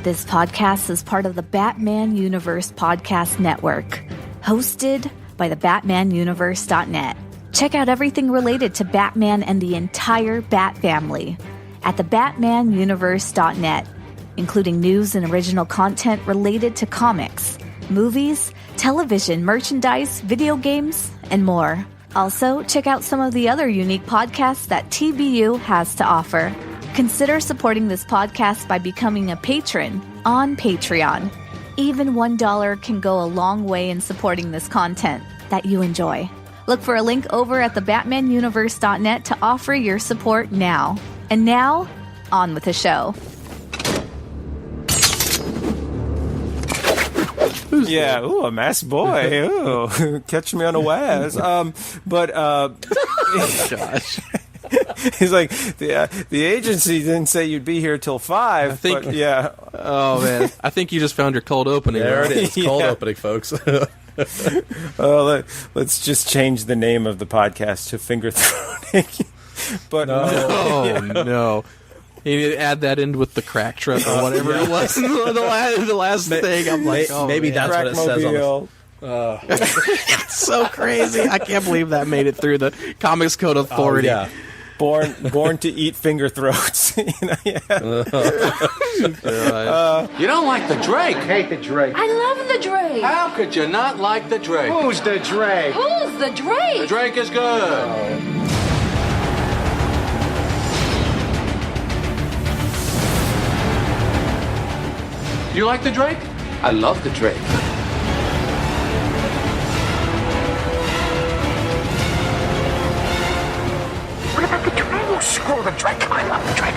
This podcast is part of the Batman Universe Podcast Network, hosted by the BatmanUniverse.net. Check out everything related to Batman and the entire Bat family at the BatmanUniverse.net, including news and original content related to comics, movies, television, merchandise, video games, and more. Also, check out some of the other unique podcasts that TBU has to offer. Consider supporting this podcast by becoming a patron on Patreon. Even $1 can go a long way in supporting this content that you enjoy. Look for a link over at thebatmanuniverse.net to offer your support now. And now, on with the show. Yeah, ooh, a masked boy. Ooh, catch me unawares. Gosh. He's like, the agency didn't say you'd be here till 5. I think, but yeah. Oh, man. I think you just found your cold opening. There it is. Cold Yeah. opening, folks. Let's just change the name of the podcast to Finger Throwing. But Oh, no. You need to add that in with the crack truck or whatever it was. the last thing. I'm like, oh, maybe man. that's what it says on the... It's so crazy. I can't believe that made it through the Comics Code Authority. Oh, yeah. born to eat finger throats. You know, yeah. You don't like the Drake? Hate the Drake. I love the Drake. How could you not like the Drake? Who's the Drake? Who's the Drake? The Drake is good. You like the Drake? I love the Drake. What about the Drake? Oh, screw the Drake. I love the Drake.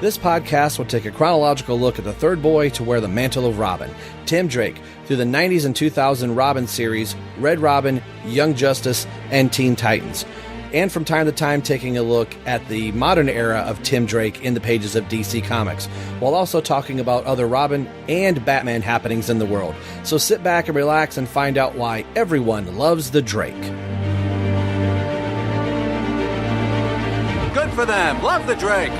This podcast will take a chronological look at the third boy to wear the mantle of Robin, Tim Drake, through the 90s and 2000 Robin series, Red Robin, Young Justice, and Teen Titans. And from time to time taking a look at the modern era of Tim Drake in the pages of DC Comics, while also talking about other Robin and Batman happenings in the world. So sit back and relax and find out why everyone loves the Drake. Good for them. Love the Drake.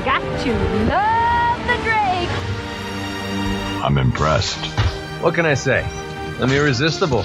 Got to love the Drake. I'm impressed. What can I say? I'm irresistible.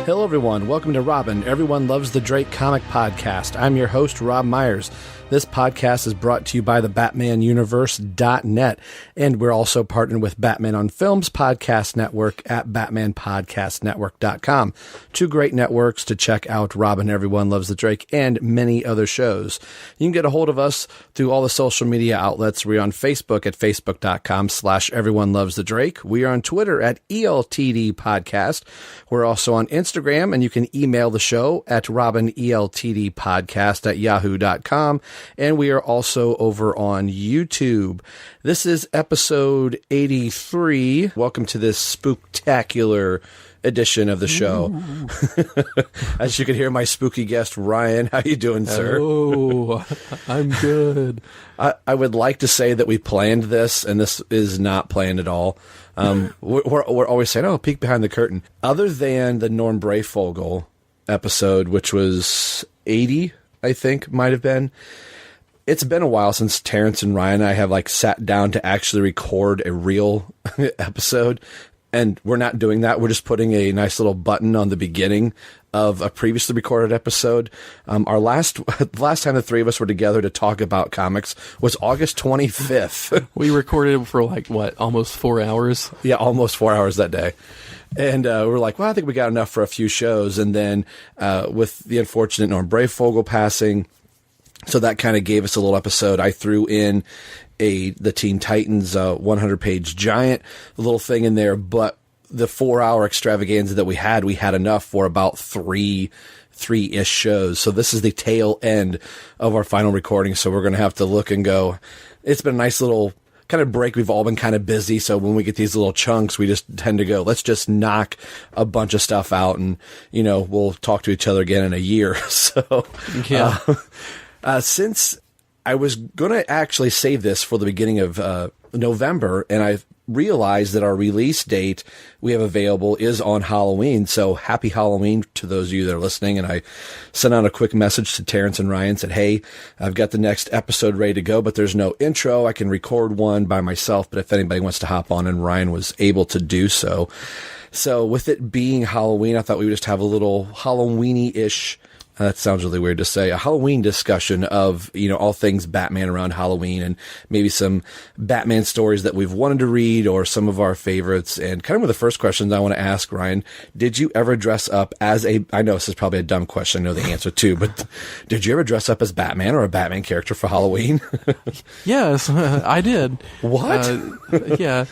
Hello, everyone. Welcome to Robin, Everyone Loves the Drake comic podcast. I'm your host, Rob Myers. This podcast is brought to you by the BatmanUniverse.net, and we're also partnered with Batman on Films Podcast Network at BatmanPodcastNetwork.com. Two great networks to check out Robin, Everyone Loves the Drake, and many other shows. You can get a hold of us through all the social media outlets. We're on Facebook at Facebook.com/EveryoneLovesTheDrake. We are on Twitter at ELTD Podcast. We're also on Instagram, and you can email the show at RobinELTDPodcast@Yahoo.com. And we are also over on YouTube. This is episode 83. Welcome to this spooktacular edition of the show. As you can hear, my spooky guest, Ryan. How you doing, sir? Oh, I'm good. I would like to say that we planned this, and this is not planned at all. We're always saying, oh, peek behind the curtain. Other than the Norm Brayfogle episode, which was 80, I think, might have been. It's been a while since Terence and Ryan and I have sat down to actually record a real episode, and we're not doing that. We're just putting a nice little button on the beginning of a previously recorded episode. Our last time the three of us were together to talk about comics was August 25th. We recorded for almost 4 hours? Yeah, almost 4 hours that day. And we're like, well, I think we got enough for a few shows. And then with the unfortunate Norm Brayfogle passing, so that kind of gave us a little episode. I threw in the Teen Titans 100-page giant little thing in there, but the 4-hour extravaganza that we had enough for about three-ish shows. So this is the tail end of our final recording. So we're going to have to look and go, it's been a nice little kind of break. We've all been kind of busy. So when we get these little chunks, we just tend to go, let's just knock a bunch of stuff out and, we'll talk to each other again in a year. So, yeah. Since I was going to actually save this for the beginning of November, and I realized that our release date we have available is on Halloween. So happy Halloween to those of you that are listening. And I sent out a quick message to Terence and Ryan, said, hey, I've got the next episode ready to go, but there's no intro. I can record one by myself, but if anybody wants to hop on, and Ryan was able to do so. So with it being Halloween, I thought we would just have a little Halloween-y-ish, that sounds really weird to say, a Halloween discussion of, all things Batman around Halloween, and maybe some Batman stories that we've wanted to read or some of our favorites. And kind of one of the first questions I want to ask, Ryan, did you ever dress up as I know this is probably a dumb question, I know the answer too, but did you ever dress up as Batman or a Batman character for Halloween? Yes, I did. What? Yeah.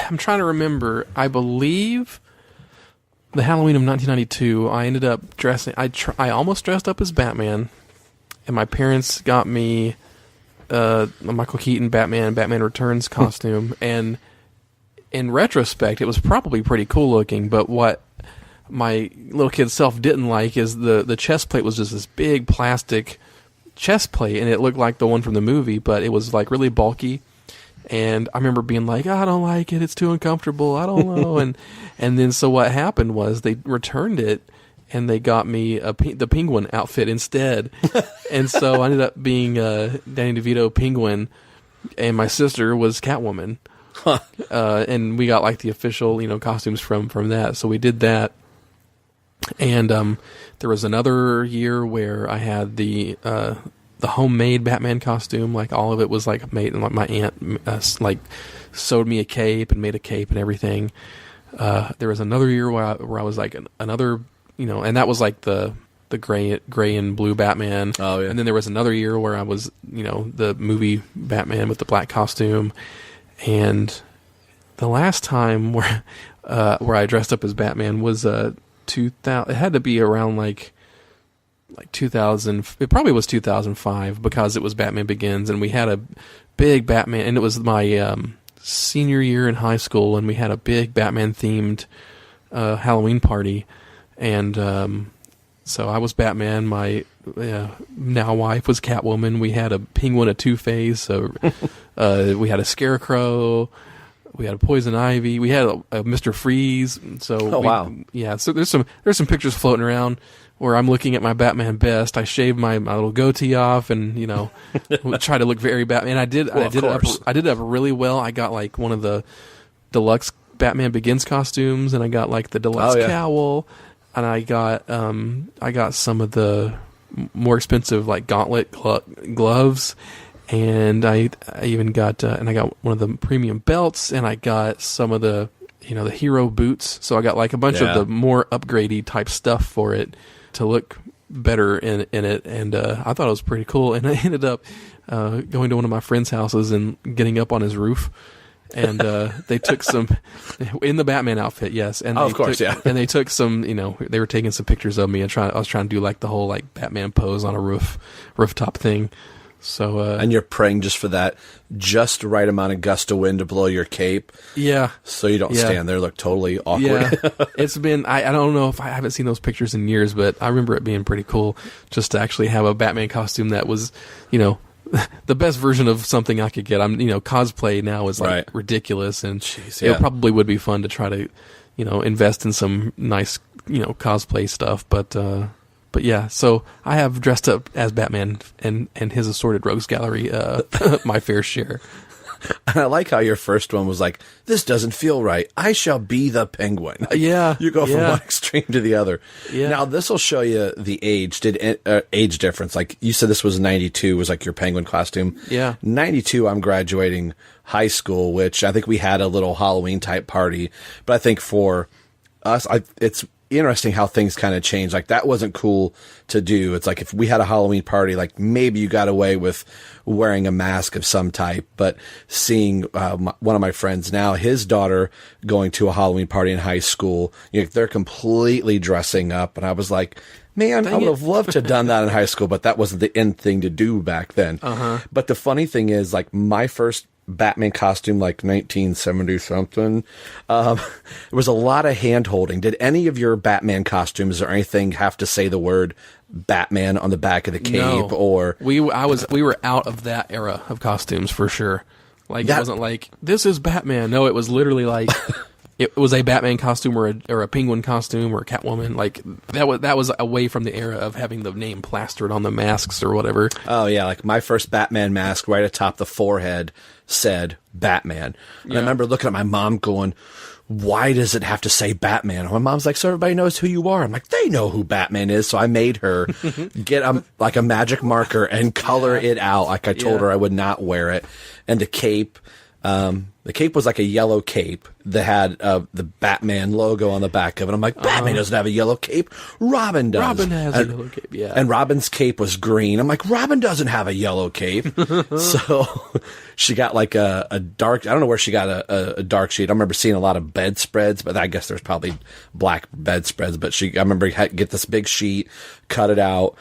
I'm trying to remember. I believe the Halloween of 1992, I ended up dressing. I almost dressed up as Batman, and my parents got me a Michael Keaton Batman Returns costume. And in retrospect, it was probably pretty cool looking. But what my little kid self didn't like is the chest plate was just this big plastic chest plate, and it looked like the one from the movie, but it was like really bulky. And I remember being like, I don't like it. It's too uncomfortable. I don't know. and then so what happened was they returned it, and they got me the Penguin outfit instead. And so I ended up being Danny DeVito Penguin, and my sister was Catwoman. Huh. And we got like the official, costumes from that. So we did that. And there was another year where I had the homemade Batman costume, like all of it was like made, and like my aunt like sewed me a cape and made a cape and everything. There was another year where I was like another, and that was like the gray and blue Batman. Oh yeah. And then there was another year where I was, the movie Batman with the black costume. And the last time where I dressed up as Batman was 2000. It had to be around like 2000. It probably was 2005 because it was Batman Begins, and we had a big Batman, and it was my senior year in high school, and we had a big Batman themed Halloween party, and so I was Batman. My now wife was Catwoman. We had a Penguin, a Two-Face. So we had a Scarecrow. We had a Poison Ivy. We had a Mr. Freeze. So wow. Yeah. So there's some pictures floating around where I'm looking at my Batman best. I shaved my little goatee off, and try to look very Batman. I did it up really well. I got like one of the deluxe Batman Begins costumes, and I got like the deluxe cowl, and I got some of the more expensive like gauntlet gloves. And I even got and I got one of the premium belts, and I got some of the the hero boots. So I got like a bunch of the more upgradey type stuff for it to look better in it. And I thought it was pretty cool. And I ended up going to one of my friends' houses and getting up on his roof. And they took some in the Batman outfit, yes. And of course, yeah. And they took some, they were taking some pictures of me, and I was trying to do like the whole like Batman pose on a rooftop thing. So and you're praying just for that just right amount of gust of wind to blow your cape. Yeah. So you don't stand there look totally awkward. Yeah. It's been I don't know if I haven't seen those pictures in years, but I remember it being pretty cool just to actually have a Batman costume that was, the best version of something I could get. Cosplay now is like ridiculous, and it probably would be fun to try to, invest in some nice, cosplay stuff, But yeah, so I have dressed up as Batman and his assorted rogues gallery, my fair share. And I like how your first one was like, this doesn't feel right. I shall be the Penguin. Yeah. You go from one extreme to the other. Yeah. Now, this will show you the age. Age difference. Like you said, this was 92, was like your Penguin costume. Yeah. 92, I'm graduating high school, which I think we had a little Halloween type party. But I think for us, it's interesting how things kind of change. Like that wasn't cool to do. It's like if we had a Halloween party, like maybe you got away with wearing a mask of some type, but seeing one of my friends now, his daughter going to a Halloween party in high school, they're completely dressing up, and I was like, man, I would have loved to have done that in high school, but that wasn't the end thing to do back then. But the funny thing is, like my first Batman costume, like 1970 something. There was a lot of hand holding. Did any of your Batman costumes or anything have to say the word Batman on the back of the cape? No. Or we were out of that era of costumes for sure. Like, it wasn't like, this is Batman. No, it was literally like, it was a Batman costume or a penguin costume or a Catwoman. Like, that was away from the era of having the name plastered on the masks or whatever. Oh, yeah. Like, my first Batman mask right atop the forehead said Batman. And I remember looking at my mom going, why does it have to say Batman? And my mom's like, so everybody knows who you are. I'm like, they know who Batman is. So I made her get a magic marker and color it out. Like I told her I would not wear it. And the cape was like a yellow cape that had the Batman logo on the back of it. I'm like, Batman doesn't have a yellow cape. Robin does. Robin has a yellow cape, yeah. And Robin's cape was green. I'm like, Robin doesn't have a yellow cape. So she got like a dark, I don't know where she got a dark sheet. I remember seeing a lot of bedspreads, but I guess there's probably black bedspreads. But I remember get this big sheet, cut it out.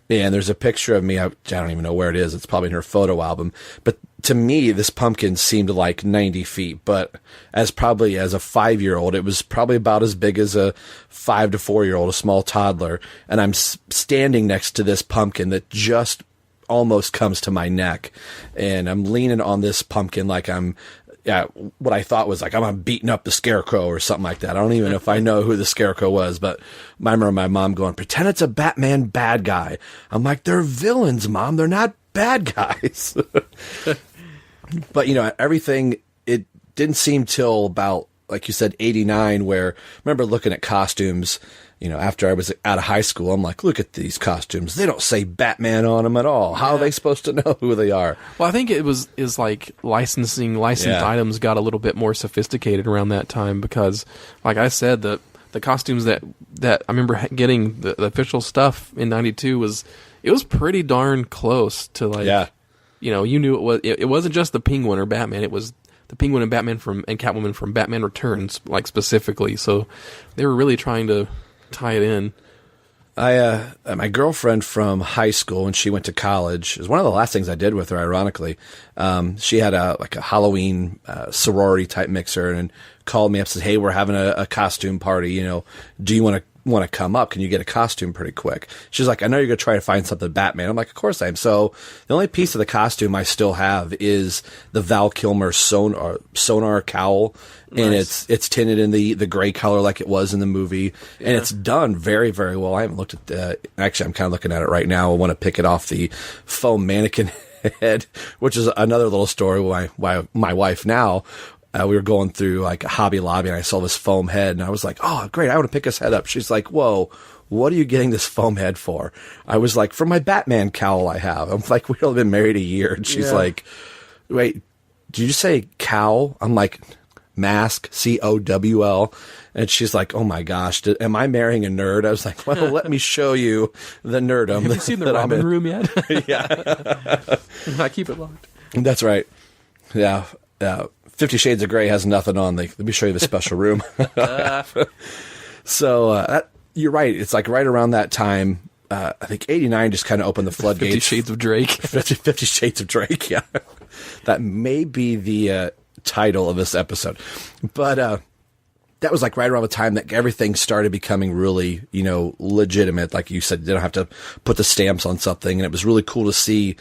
And there's a picture of me. I don't even know where it is. It's probably in her photo album. But to me, this pumpkin seemed like 90 feet. But as a 5-year-old, it was probably about as big as a 5 to 4-year-old, a small toddler. And I'm standing next to this pumpkin that just almost comes to my neck. And I'm leaning on this pumpkin like I'm what I thought was like, I'm beating up the Scarecrow or something like that. I don't even know if I know who the Scarecrow was, but I remember my mom going, pretend it's a Batman bad guy. I'm like, they're villains, Mom. They're not bad guys. But, everything, it didn't seem till about, like you said, 89, where I remember looking at costumes, after I was out of high school. I'm like, look at these costumes. They don't say Batman on them at all. How are they supposed to know who they are? Well, I think is like licensed items got a little bit more sophisticated around that time because, like I said, the costumes that I remember getting, the official stuff in 92 was pretty darn close to like, you knew it wasn't just the Penguin or Batman. It was the Penguin and Batman and Catwoman from Batman Returns, like specifically. So they were really trying to tie it in. My girlfriend from high school, when she went to college, it was one of the last things I did with her, ironically. She had a Halloween sorority type mixer and called me up and said, hey, we're having a costume party. Do you want to come up? Can you get a costume pretty quick? She's like, I know you're going to try to find something Batman. I'm like, of course I am. So the only piece of the costume I still have is the Val Kilmer sonar cowl. Nice. And it's tinted in the gray color like it was in the movie. Yeah. And it's done very, very well. I haven't looked at actually, I'm kind of looking at it right now. I want to pick it off the foam mannequin head, which is another little story why my wife now, we were going through like a Hobby Lobby and I saw this foam head and I was like, oh, great. I want to pick this head up. She's like, whoa, what are you getting this foam head for? I was like, for my Batman cowl I have. I'm like, we've only been married a year. And she's like, wait, did you say cowl? I'm like, mask, COWL. And she's like, oh my gosh, am I marrying a nerd? I was like, well, let me show you the nerdum. Have you seen the Robin room yet? Yeah. I keep it locked. That's right. Yeah. 50 Shades of Grey has nothing on. Let me show you the special room. So you're right. It's like right around that time. I think 89 just kind of opened the floodgates. 50 Shades of Drake. 50 Shades of Drake, yeah. That may be the title of this episode. But that was like right around the time that everything started becoming really, legitimate. Like you said, you don't have to put the stamps on something. And it was really cool to see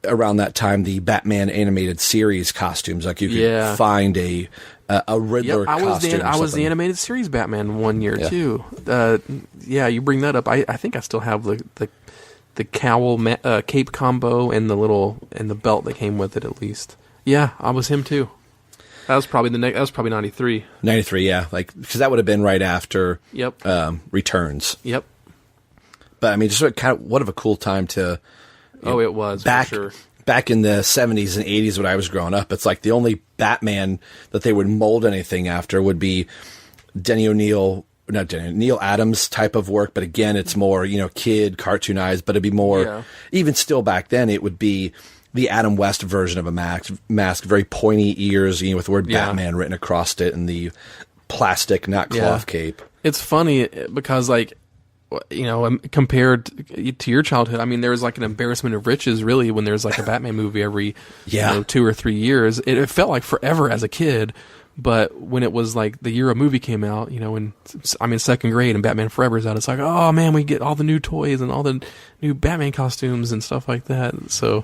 around that time the Batman animated series costumes. Like you could find a Riddler costume. I was the animated series Batman one year too. You bring that up. I think I still have the cowl cape combo and the belt that came with it at least. Yeah, I was him too. That was probably that was probably 93. 93, yeah. Like because that would have been right after Returns. Yep. But I mean, just kind of what of a cool time to. It was back for sure. Back in the 70s and 80s when I was growing up. It's like the only Batman that they would mold anything after would be Neil Adams type of work. But again, it's more kid cartoonized. But it'd be more even still back then. It would be the Adam West version of a mask, very pointy ears, with the word Batman written across it, and the plastic, not cloth cape. It's funny because compared to your childhood, I mean, there's like an embarrassment of riches, really, when there's like a Batman movie every 2 or 3 years. It felt like forever as a kid, but when it was like the year a movie came out, when I'm in second grade and Batman Forever's out, it's like, oh man, we get all the new toys and all the new Batman costumes and stuff like that. So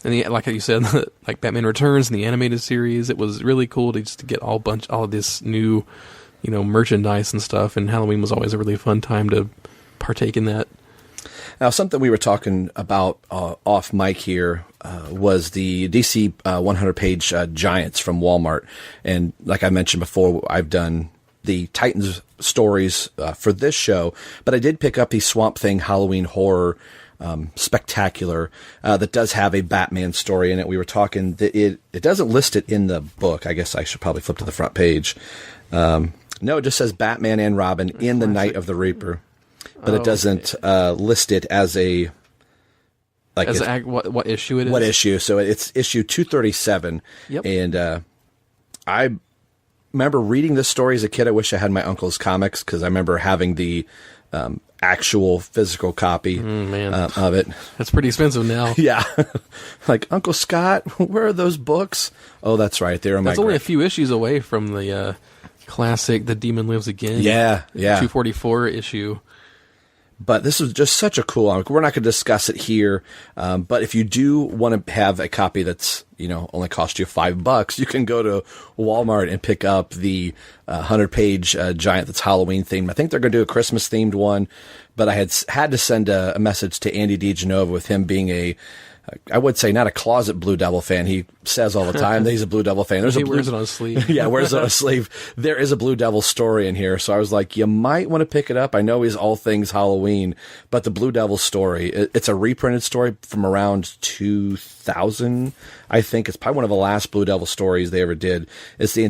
And like you said, like Batman Returns and the animated series, it was really cool to just get all of this new, merchandise and stuff. And Halloween was always a really fun time to partake in that. Now, something we were talking about off mic here was the DC 100-page Giants from Walmart. And like I mentioned before, I've done the Titans stories for this show, but I did pick up the Swamp Thing Halloween Horror Spectacular that does have a Batman story in it. We were talking that it doesn't list it in the book. I guess I should probably flip to the front page. No, it just says Batman and Robin in the Night of the Reaper. But it doesn't list it as a what issue it is. What issue? So it's issue 237. Yep. And I remember reading this story as a kid. I wish I had my uncle's comics because I remember having the actual physical copy of it. That's pretty expensive now. Yeah. Like, Uncle Scott, where are those books? Oh, that's right. They're in my That's only a few issues away from the classic The Demon Lives Again. Yeah. 244 issue. But this is just such a cool one. We're not going to discuss it here. But if you do want to have a copy that's, only cost you $5, you can go to Walmart and pick up the 100-page Giant that's Halloween themed. I think they're going to do a Christmas themed one, but I had to send a message to Andy DiGenova with him being I would say not a closet Blue Devil fan. He says all the time that he's a Blue Devil fan. He wears it on his sleeve. Yeah, wears it on his sleeve. There is a Blue Devil story in here. So I was like, you might want to pick it up. I know he's all things Halloween, but the Blue Devil story, it's a reprinted story from around 2000, I think. It's probably one of the last Blue Devil stories they ever did. It's the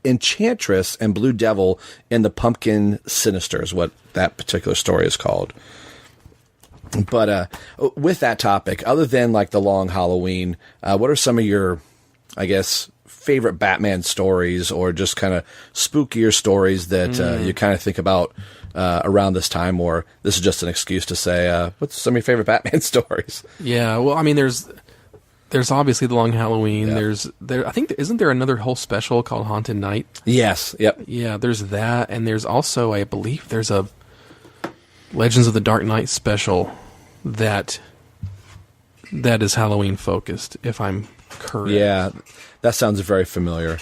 Enchantress and Blue Devil in the Pumpkin Sinister is what that particular story is called. But with that topic, other than like the Long Halloween, what are some of your, I guess, favorite Batman stories or just kind of spookier stories that you kind of think about around this time? Or this is just an excuse to say, what's some of your favorite Batman stories? Yeah, well, I mean, there's obviously the Long Halloween. Yeah. I think, isn't there another whole special called Haunted Night? Yes. Yep. Yeah, there's that. And there's also, I believe, there's a Legends of the Dark Knight special that is Halloween focused, if I'm correct. Yeah, that sounds very familiar.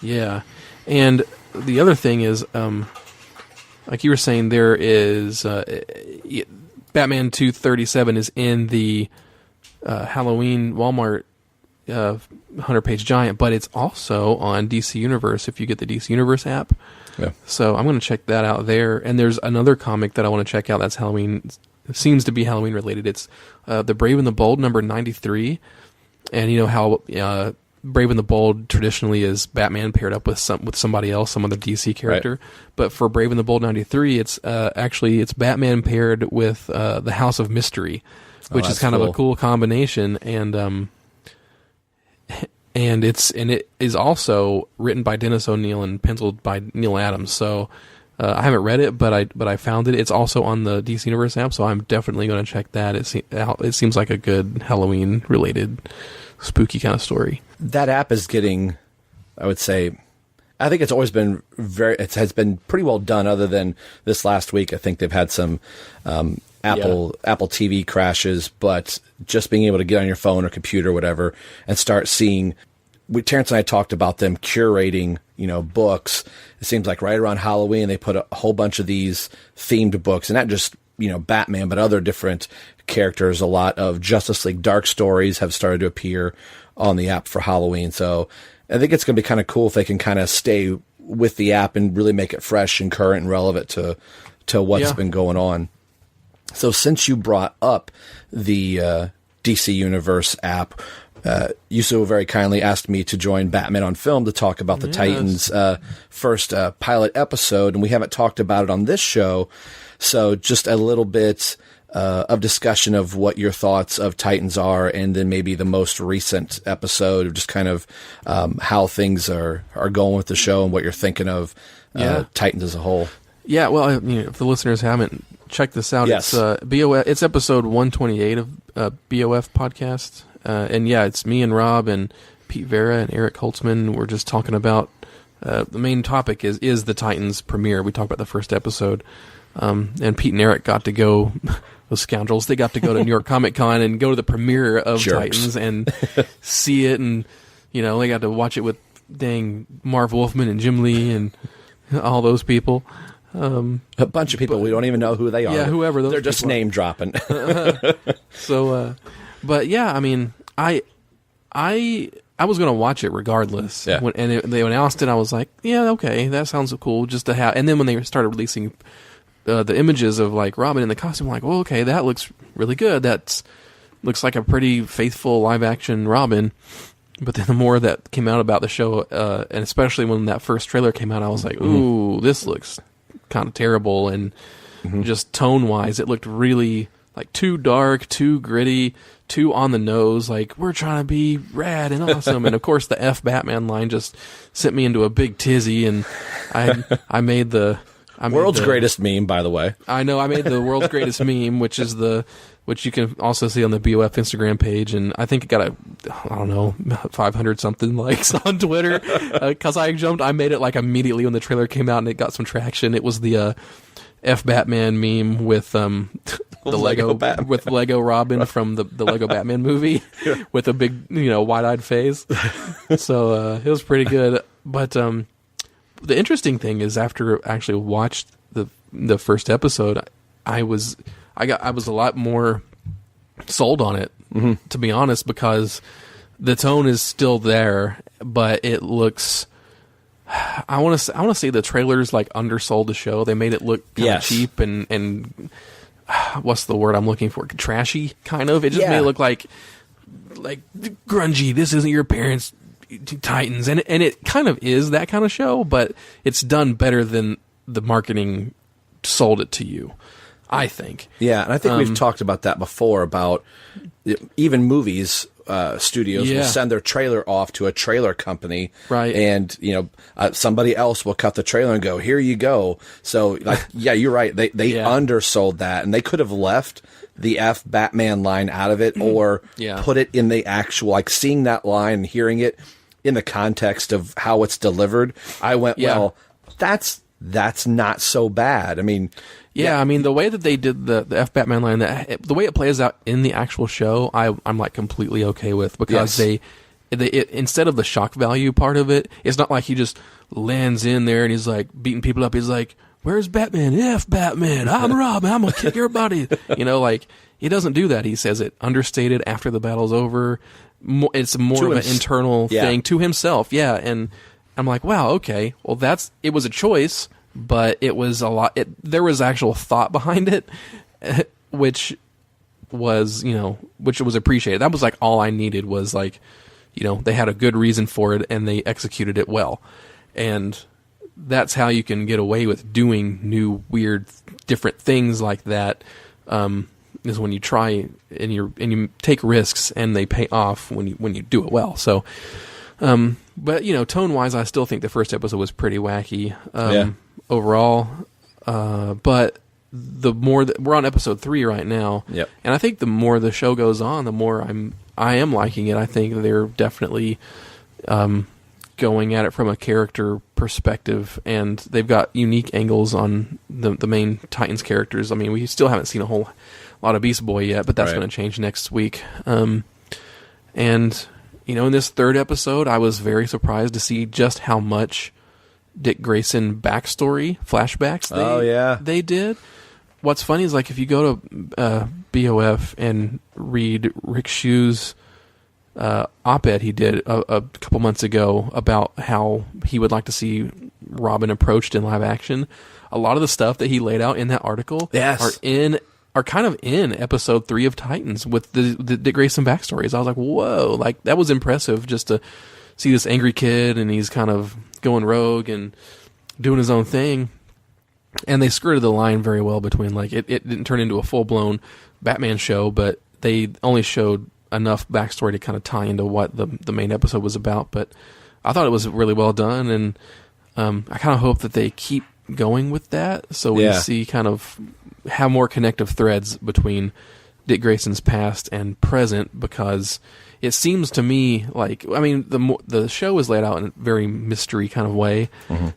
Yeah, and the other thing is, like you were saying, there is Batman 237 is in the Halloween Walmart 100-page Giant, but it's also on DC Universe if you get the DC Universe app. Yeah. So I'm going to check that out there. And there's another comic that I want to check out that's Halloween. It seems to be Halloween related. It's The Brave and the Bold number 93. And you know how Brave and the Bold traditionally is Batman paired up with somebody else, some other DC character. Right. But for Brave and the Bold 93, it's it's Batman paired with the House of Mystery, which is kind of a cool combination. And it is also written by Dennis O'Neil and penciled by Neil Adams. So I haven't read it, but I found it. It's also on the DC Universe app, so I'm definitely going to check that. It seems like a good Halloween related spooky kind of story. That app is getting, I would say, I think it's always been it has been pretty well done. Other than this last week, I think they've had some Apple TV crashes, but just being able to get on your phone or computer or whatever and start seeing. Terence and I talked about them curating, books. It seems like right around Halloween, they put a whole bunch of these themed books, and not just, Batman, but other different characters. A lot of Justice League Dark stories have started to appear on the app for Halloween. So I think it's going to be kind of cool if they can kind of stay with the app and really make it fresh and current and relevant to what's been going on. So since you brought up the DC Universe app, you so very kindly asked me to join Batman on Film to talk about the Titans first pilot episode, and we haven't talked about it on this show. So just a little bit of discussion of what your thoughts of Titans are, and then maybe the most recent episode of just kind of how things are going with the show and what you're thinking of Titans as a whole. Yeah, well, if the listeners haven't checked this out, yes. It's episode 128 of BOF podcast. And it's me and Rob and Pete Vera and Eric Holtzman. We're just talking about the main topic is the Titans premiere. We talked about the first episode, and Pete and Eric got to go those scoundrels, they got to go to New York Comic Con and go to the premiere of Jerks. Titans and see it, and they got to watch it with dang Marv Wolfman and Jim Lee and all those people. A bunch of people we don't even know who they are. Yeah, whoever those They're just people are. name dropping. So, but yeah, I mean, I was going to watch it regardless. Yeah. They announced it, I was like, yeah, okay, that sounds cool just to have. And then when they started releasing the images of like Robin in the costume, I'm like, well, okay, that looks really good. Looks like a pretty faithful live action Robin. But then the more that came out about the show, and especially when that first trailer came out, I was like, ooh, this looks kind of terrible. And just tone wise, it looked really like too dark, too gritty, too on the nose. Like, we're trying to be rad and awesome. And of course, the F Batman line just sent me into a big tizzy. And I made the World's greatest meme, by the way. I know, I made the world's greatest meme, which you can also see on the BOF Instagram page, and I think it got 500 something likes on Twitter, because I made it like immediately when the trailer came out, and it got some traction. It was the F Batman meme with the Lego Robin from the Lego Batman movie with a big wide-eyed face. So it was pretty good, but the interesting thing is, after I actually watched the first episode, I was a lot more sold on it, to be honest, because the tone is still there, but it looks. I want to say the trailers like undersold the show. They made it look kind of cheap and what's the word I'm looking for? Trashy, kind of. It just made it look like grungy. This isn't your parents' Titans, and it kind of is that kind of show, but it's done better than the marketing sold it to you, I think. Yeah, and I think we've talked about that before, about even movies, studios will send their trailer off to a trailer company, right? And somebody else will cut the trailer and go, "Here you go." So, like, yeah, you're right. They undersold that, and they could have left the F Batman line out of it, or put it in the actual, like, seeing that line and hearing it in the context of how it's delivered. I went, well, that's not so bad. I mean, I mean, the way that they did the F Batman line, the way it plays out in the actual show, I'm like completely okay with, because they instead of the shock value part of it, it's not like he just lands in there and he's like beating people up. He's like, "Where's Batman? F Batman, I'm Robin, I'm gonna kick your body." Like, he doesn't do that. He says it understated after the battle's over. It's more of an internal thing to himself. Yeah. And I'm like, wow, okay. Well, it was a choice, but it was a lot. There was actual thought behind it, which was appreciated. That was like all I needed, was like, they had a good reason for it and they executed it well. And that's how you can get away with doing new, weird, different things like that. Is when you try and you take risks and they pay off when you do it well. So, but tone wise, I still think the first episode was pretty wacky overall. But the more we're on episode 3 right now, and I think the more the show goes on, the more I am liking it. I think they're definitely going at it from a character perspective, and they've got unique angles on the main Titans characters. I mean, we still haven't seen a whole lot of Beast Boy yet, but that's going to change next week. And in this third episode, I was very surprised to see just how much Dick Grayson backstory flashbacks they did. What's funny is, like, if you go to BOF and read Rick Shue's op-ed he did a couple months ago about how he would like to see Robin approached in live action, a lot of the stuff that he laid out in that article are kind of in episode 3 of Titans with the Dick Grayson backstories. I was like, whoa, like, that was impressive, just to see this angry kid and he's kind of going rogue and doing his own thing. And they skirted the line very well between, like, it didn't turn into a full-blown Batman show, but they only showed enough backstory to kind of tie into what the main episode was about. But I thought it was really well done, and I kind of hope that they keep going with that, so we see kind of have more connective threads between Dick Grayson's past and present, because it seems to me like, I mean, the show is laid out in a very mystery kind of way,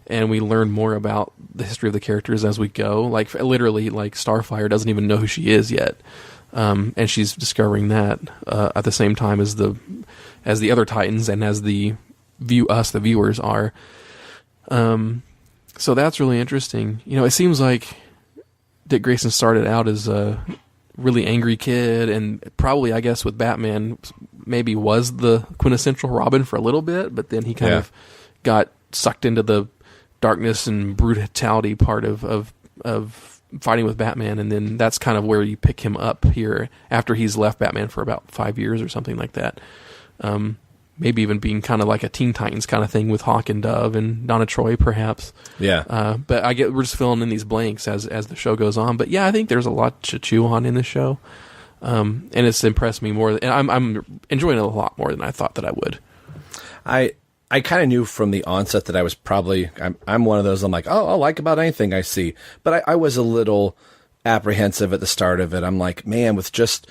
and we learn more about the history of the characters as we go. Like literally, like Starfire doesn't even know who she is yet, and she's discovering that at the same time as the other Titans and as the viewers are. So that's really interesting. You know, it seems like Dick Grayson started out as a really angry kid, and probably, I guess, with Batman, maybe was the quintessential Robin for a little bit, but then he kind of got sucked into the darkness and brutality part of fighting with Batman, and then that's kind of where you pick him up here after he's left Batman for about 5 years or something like that. Maybe even being kind of like a Teen Titans kind of thing with Hawk and Dove and Donna Troy, perhaps. Yeah. But we're just filling in these blanks as the show goes on. But yeah, I think there's a lot to chew on in the show, and it's impressed me more. And I'm enjoying it a lot more than I thought that I would. I kind of knew from the onset that I was probably I'm one of those. I'm like, oh, I'll like about anything I see. But I was a little apprehensive at the start of it. I'm like, man, with just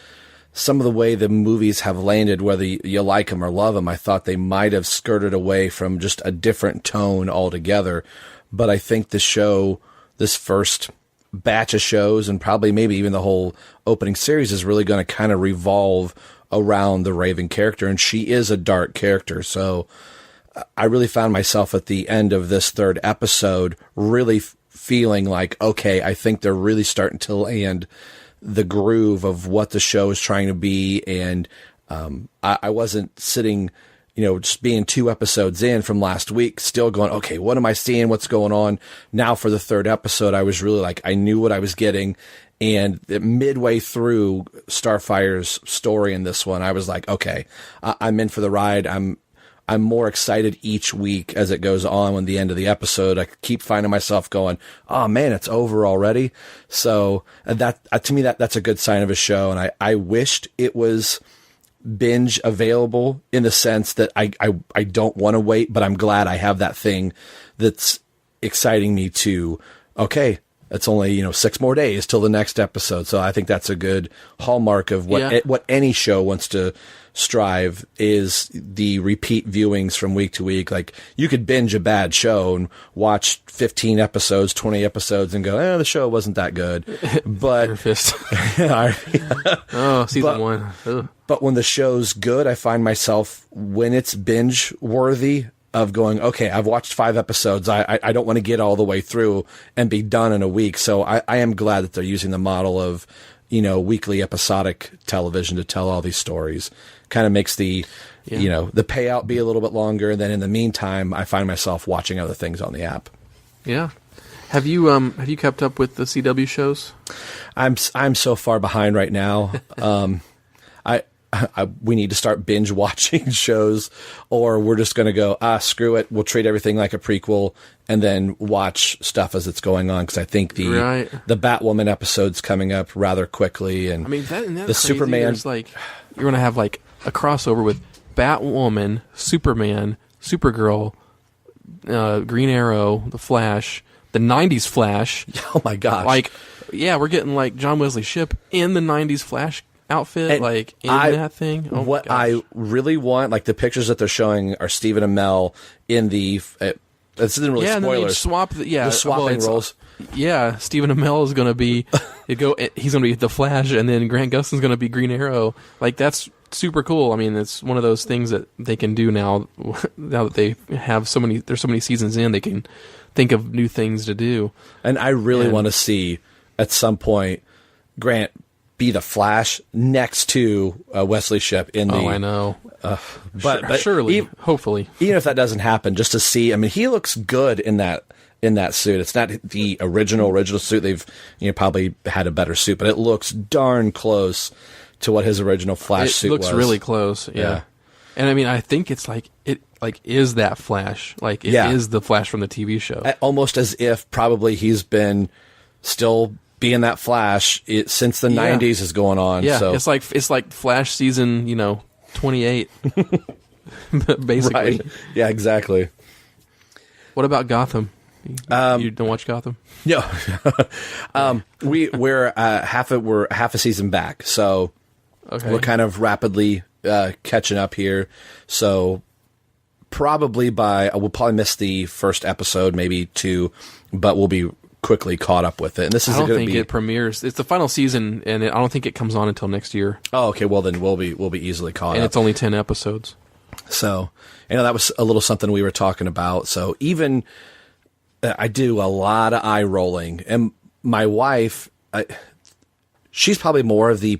some of the way the movies have landed, whether you like them or love them, I thought they might have skirted away from just a different tone altogether. But I think the show, this first batch of shows, and probably maybe even the whole opening series, is really going to kind of revolve around the Raven character. And she is a dark character. So I really found myself at the end of this third episode really feeling like, okay, I think they're really starting to land the groove of what the show is trying to be. And I wasn't sitting, just being 2 episodes in from last week, still going, okay, what am I seeing? What's going on? Now for the third episode, I was really like, I knew what I was getting. And midway through Starfire's story in this one, I was like, okay, I'm in for the ride. I'm more excited each week as it goes on. When the end of the episode, I keep finding myself going, oh man, it's over already. So that, to me, that's a good sign of a show. And I wished it was binge available, in the sense that I don't want to wait, but I'm glad I have that thing that's exciting me to, okay, it's only, 6 more days till the next episode. So I think that's a good hallmark of what any show wants to strive, is the repeat viewings from week to week. Like, you could binge a bad show and watch 15 episodes, 20 episodes and go, the show wasn't that good. But season 1. Ugh. But when the show's good, I find myself, when it's binge worthy, of going, okay, I've watched 5 episodes. I don't want to get all the way through and be done in a week. So I am glad that they're using the model of, weekly episodic television to tell all these stories. Kind of makes the payout be a little bit longer. And then in the meantime, I find myself watching other things on the app. Yeah. Have you kept up with the CW shows? I'm so far behind right now. We need to start binge watching shows, or we're just going to go, screw it. We'll treat everything like a prequel and then watch stuff as it's going on. Cause I think the Batwoman episode's coming up rather quickly. And I mean, that's the crazy. Superman, There's you're going to have a crossover with Batwoman, Superman, Supergirl, Green Arrow, the Flash, the 90s Flash. Oh my gosh. We're getting John Wesley Shipp in the 90s Flash outfit, and that thing. Oh, what I really want, the pictures that they're showing are Stephen Amell in the. This isn't really spoilers. Swap the swapping roles. Yeah, Stephen Amell is going to be. He's going to be the Flash, and then Grant Gustin's going to be Green Arrow. That's super cool. I mean, it's one of those things that they can do now. Now that they have so many, there's so many seasons in, they can think of new things to do. And I really want to see at some point Grant be the Flash next to Wesley Shipp in the. Oh, I know. But surely, hopefully, even if that doesn't happen, just to see. I mean, he looks good in that suit. It's not the original suit. They've probably had a better suit, but it looks darn close to what his original Flash suit was. It looks really close. Yeah. And I mean, I think it's is that Flash? Is the Flash from the TV show? Almost as if probably he's been still being that Flash since the 90s is going on. Yeah, so. it's like Flash season, 28, basically. Right. Yeah, exactly. What about Gotham? You don't watch Gotham? No. We're half a season back, so we're kind of rapidly catching up here. So probably we'll probably miss the first episode, maybe 2, but we'll be quickly caught up with it. And this is I don't think it premieres. It's the final season, and I don't think it comes on until next year. Oh, okay. Well, then we'll be easily caught up. And it's only 10 episodes. So, that was a little something we were talking about. So even I do a lot of eye rolling, and my wife, she's probably more of the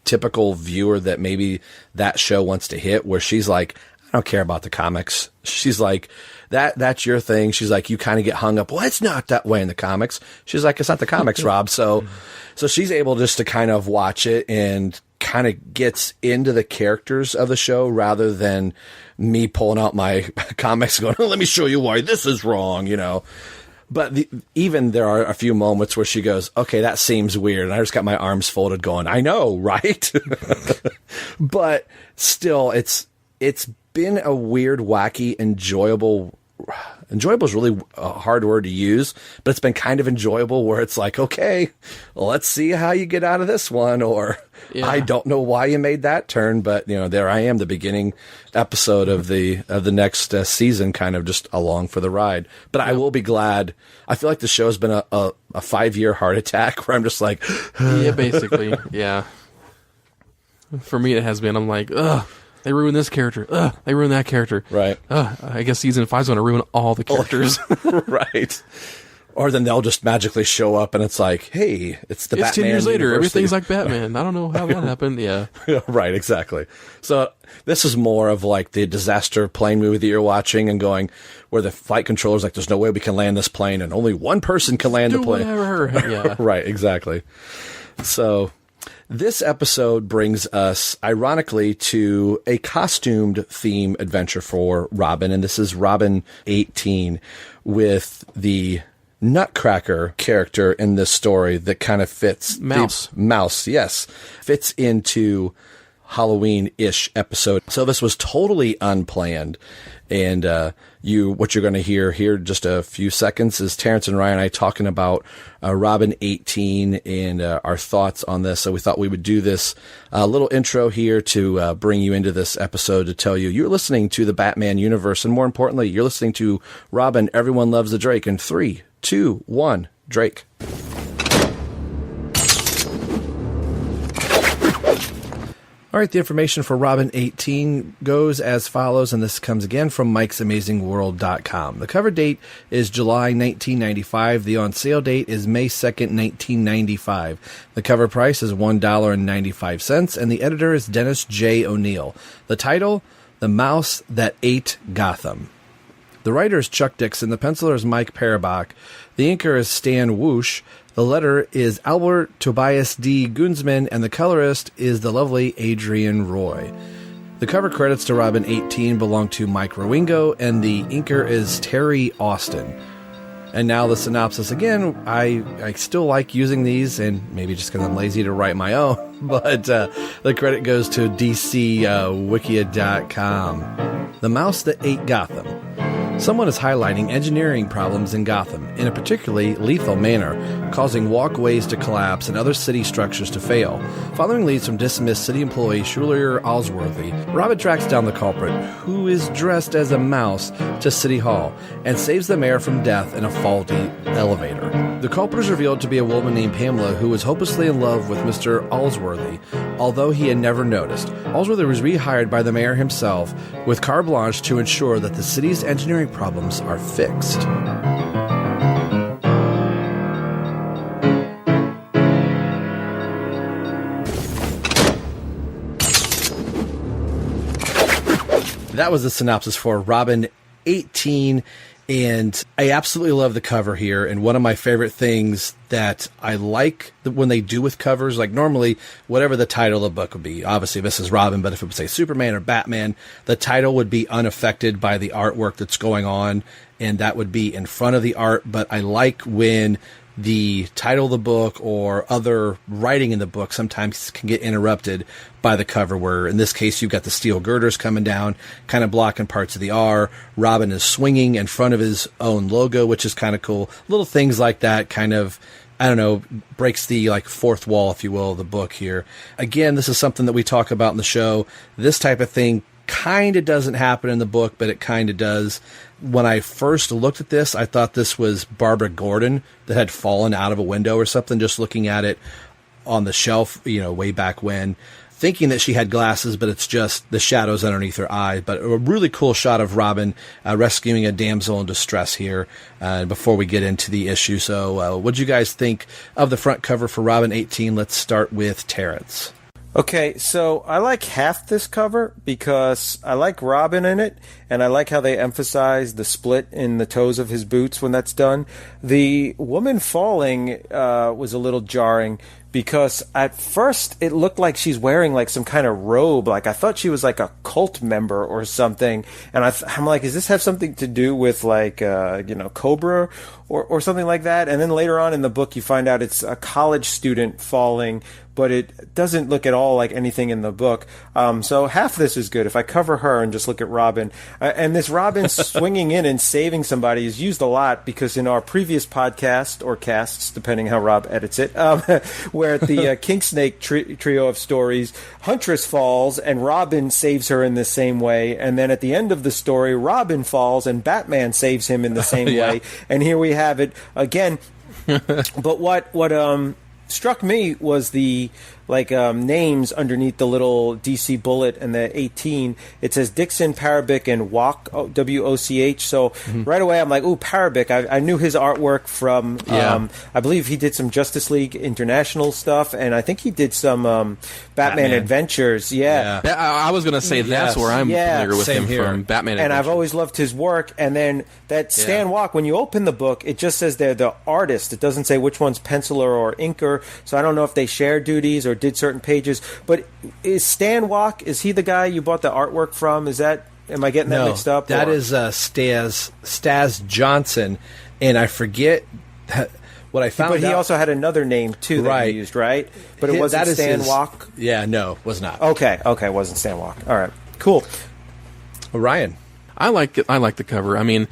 typical viewer that maybe that show wants to hit, where she's like, I don't care about the comics. She's like, that's your thing. She's like, you kind of get hung up. Well, it's not that way in the comics. She's like, it's not the comics, Rob. So she's able just to kind of watch it and kind of gets into the characters of the show rather than me pulling out my comics going, let me show you why this is wrong, But even there are a few moments where she goes, okay, that seems weird. And I just got my arms folded going, I know, right? But still, it's been a weird, wacky, enjoyable is really a hard word to use, but it's been kind of enjoyable where it's like, okay, well, let's see how you get out of this one. Or I don't know why you made that turn, but there I am, the beginning episode of the next season, kind of just along for the ride. But I will be glad. I feel like the show has been a 5-year heart attack where I'm just like, yeah, basically. Yeah. For me, it has been. I'm like, ugh. They ruined this character. Ugh, they ruined that character. Right. I guess season 5 is going to ruin all the characters. Right. Or then they'll just magically show up and it's like, hey, it's Batman. 10 years later. University. Everything's like Batman. I don't know how that happened. Yeah. Right, exactly. So this is more of like the disaster plane movie that you're watching and going where the flight controller's like, there's no way we can land this plane and only one person can land the plane. Whatever. Yeah. Right, exactly. So this episode brings us, ironically, to a costumed theme adventure for Robin, and this is Robin 18 with the Nutcracker character in this story that kind of fits. Mouse, yes. Fits into Halloween-ish episode. So this was totally unplanned. And what you're going to hear here in just a few seconds is Terence and Ryan and I talking about Robin 18 and our thoughts on this. So we thought we would do this little intro here to bring you into this episode to tell you you're listening to the Batman universe. And more importantly, you're listening to Robin, Everyone Loves the Drake. In 3, 2, 1, Drake. All right, the information for Robin 18 goes as follows, and this comes again from Mike'sAmazingWorld.com. The cover date is July 1995. The on-sale date is May 2nd, 1995. The cover price is $1.95, and the editor is Dennis J. O'Neill. The title, The Mouse That Ate Gotham. The writer is Chuck Dixon. The penciler is Mike Parobeck. The inker is Stan Woosh. The letter is Albert Tobias D. Gunzman, and the colorist is the lovely Adrian Roy. The cover credits to Robin 18 belong to Mike Rowingo, and the inker is Terry Austin. And now the synopsis again. I still like using these, and maybe just because I'm lazy to write my own, but the credit goes to DCWikia.com. The Mouse That Ate Gotham. Someone is highlighting engineering problems in Gotham in a particularly lethal manner, causing walkways to collapse and other city structures to fail. Following leads from dismissed city employee Schuler Alsworthy, Robin tracks down the culprit, who is dressed as a mouse, to City Hall and saves the mayor from death in a faulty elevator. The culprit is revealed to be a woman named Pamela who is hopelessly in love with Mr. Alsworthy, although he had never noticed. Alsworthy was rehired by the mayor himself with carte blanche to ensure that the city's engineering problems are fixed. That was the synopsis for Robin 18, and I absolutely love the cover here. And one of my favorite things that I like when they do with covers, like normally whatever the title of the book would be, obviously this is Robin, but if it would say Superman or Batman, the title would be unaffected by the artwork that's going on, and that would be in front of the art. But I like when the title of the book or other writing in the book sometimes can get interrupted by the cover, where in this case you've got the steel girders coming down, kind of blocking parts of the R. Robin is swinging in front of his own logo, which is kind of cool. Little things like that kind of, I don't know, breaks the like fourth wall, if you will, of the book here. Again, this is something that we talk about in the show. This type of thing kind of doesn't happen in the book, but it kind of does. When I first looked at this, I thought this was Barbara Gordon that had fallen out of a window or something, just looking at it on the shelf, way back when, thinking that she had glasses, but it's just the shadows underneath her eye. But a really cool shot of Robin rescuing a damsel in distress here before we get into the issue. So what do you guys think of the front cover for Robin 18? Let's start with Terence. Okay, so I like half this cover because I like Robin in it, and I like how they emphasize the split in the toes of his boots when that's done. The woman falling was a little jarring because at first it looked like she's wearing like some kind of robe. Like I thought she was like a cult member or something, and I'm like, does this have something to do with like Cobra or something like that? And then later on in the book you find out it's a college student falling, but it doesn't look at all like anything in the book. So half this is good. If I cover her and just look at Robin, and this Robin swinging in and saving somebody is used a lot because in our previous podcast, or casts, depending how Rob edits it, where at the Kinksnake trio of stories, Huntress falls and Robin saves her in the same way. And then at the end of the story, Robin falls and Batman saves him in the same way. And here we have it again. But what struck me was the names underneath the little DC bullet and the 18. It says Dixon, Parobeck, and Woch, W-O-C-H. So right away I'm like, ooh, Parobeck. I knew his artwork from, I believe he did some Justice League International stuff, and I think he did some Batman Adventures. Yeah. I was going to say that's where I'm familiar with him here. From Batman Adventures. And I've always loved his work. And then that Stan Woch, when you open the book, it just says they're the artist. It doesn't say which one's penciler or inker. So I don't know if they share duties or did certain pages. But is Stan Woch, is he the guy you bought the artwork from? Am I getting that mixed up? That is Stas Johnson, and I forget what I found out. But he also had another name too that he used, right? But it wasn't Stan Woch? Yeah, no, was not. Okay, it wasn't Stan Woch. All right, cool. Ryan. I like it. I like the cover. I mean,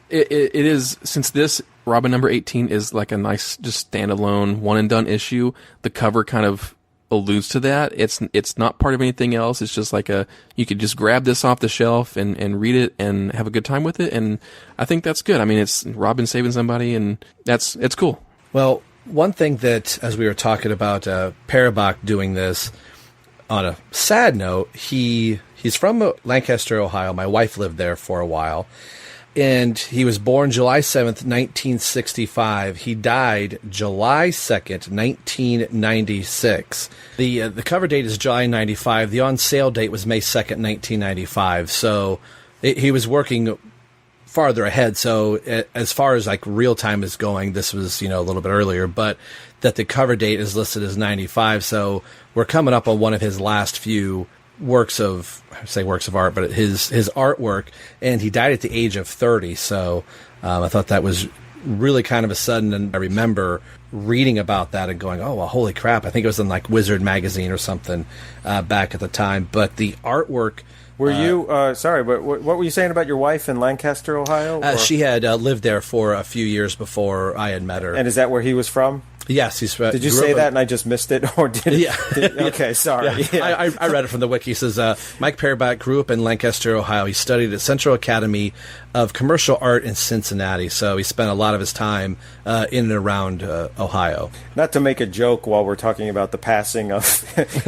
it is, since this Robin number 18 is like a nice just standalone one and done issue, the cover kind of alludes to that. It's not part of anything else. It's just like you could just grab this off the shelf and read it and have a good time with it. And I think that's good. I mean, it's Robin saving somebody, and it's cool. Well, one thing that, as we were talking about Parobeck doing this, on a sad note, he's from Lancaster, Ohio. My wife lived there for a while. And he was born July 7th, 1965. He died July 2nd, 1996. The cover date is July 95. The on-sale date was May 2nd, 1995. So he was working farther ahead. So as far as like real time is going, this was, a little bit earlier. But that the cover date is listed as 95. So we're coming up on one of his last few works of art, but his artwork, and he died at the age of 30. So I thought that was really kind of a sudden, and I remember reading about that and going, oh, well, holy crap. I think it was in like Wizard magazine or something back at the time. But the artwork... Were you, sorry, but what were you saying about your wife in Lancaster, Ohio? She had lived there for a few years before I had met her. And is that where he was from? Yes, he's. Did you say that and I just missed it, or did it? Yeah. Okay, sorry. Yeah. I read it from the wiki. It says Mike Parobeck grew up in Lancaster, Ohio. He studied at Central Academy of Commercial Art in Cincinnati. So he spent a lot of his time in and around Ohio. Not to make a joke while we're talking about the passing of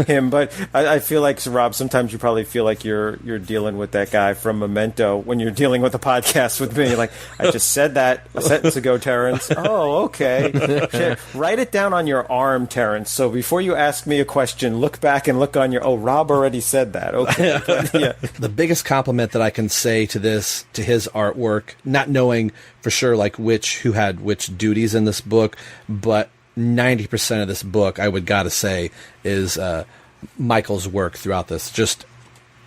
him, but I feel like, Rob, sometimes you probably feel like you're dealing with that guy from Memento when you're dealing with a podcast with me. Like, I just said that a sentence ago, Terence. Oh, okay. Write it down on your arm, Terence. So before you ask me a question, look back and look on your... Oh, Rob already said that. Okay. Yeah. The biggest compliment that I can say to his artwork, not knowing for sure like who had which duties in this book, but 90% of this book, I would gotta say, is Michael's work throughout this. Just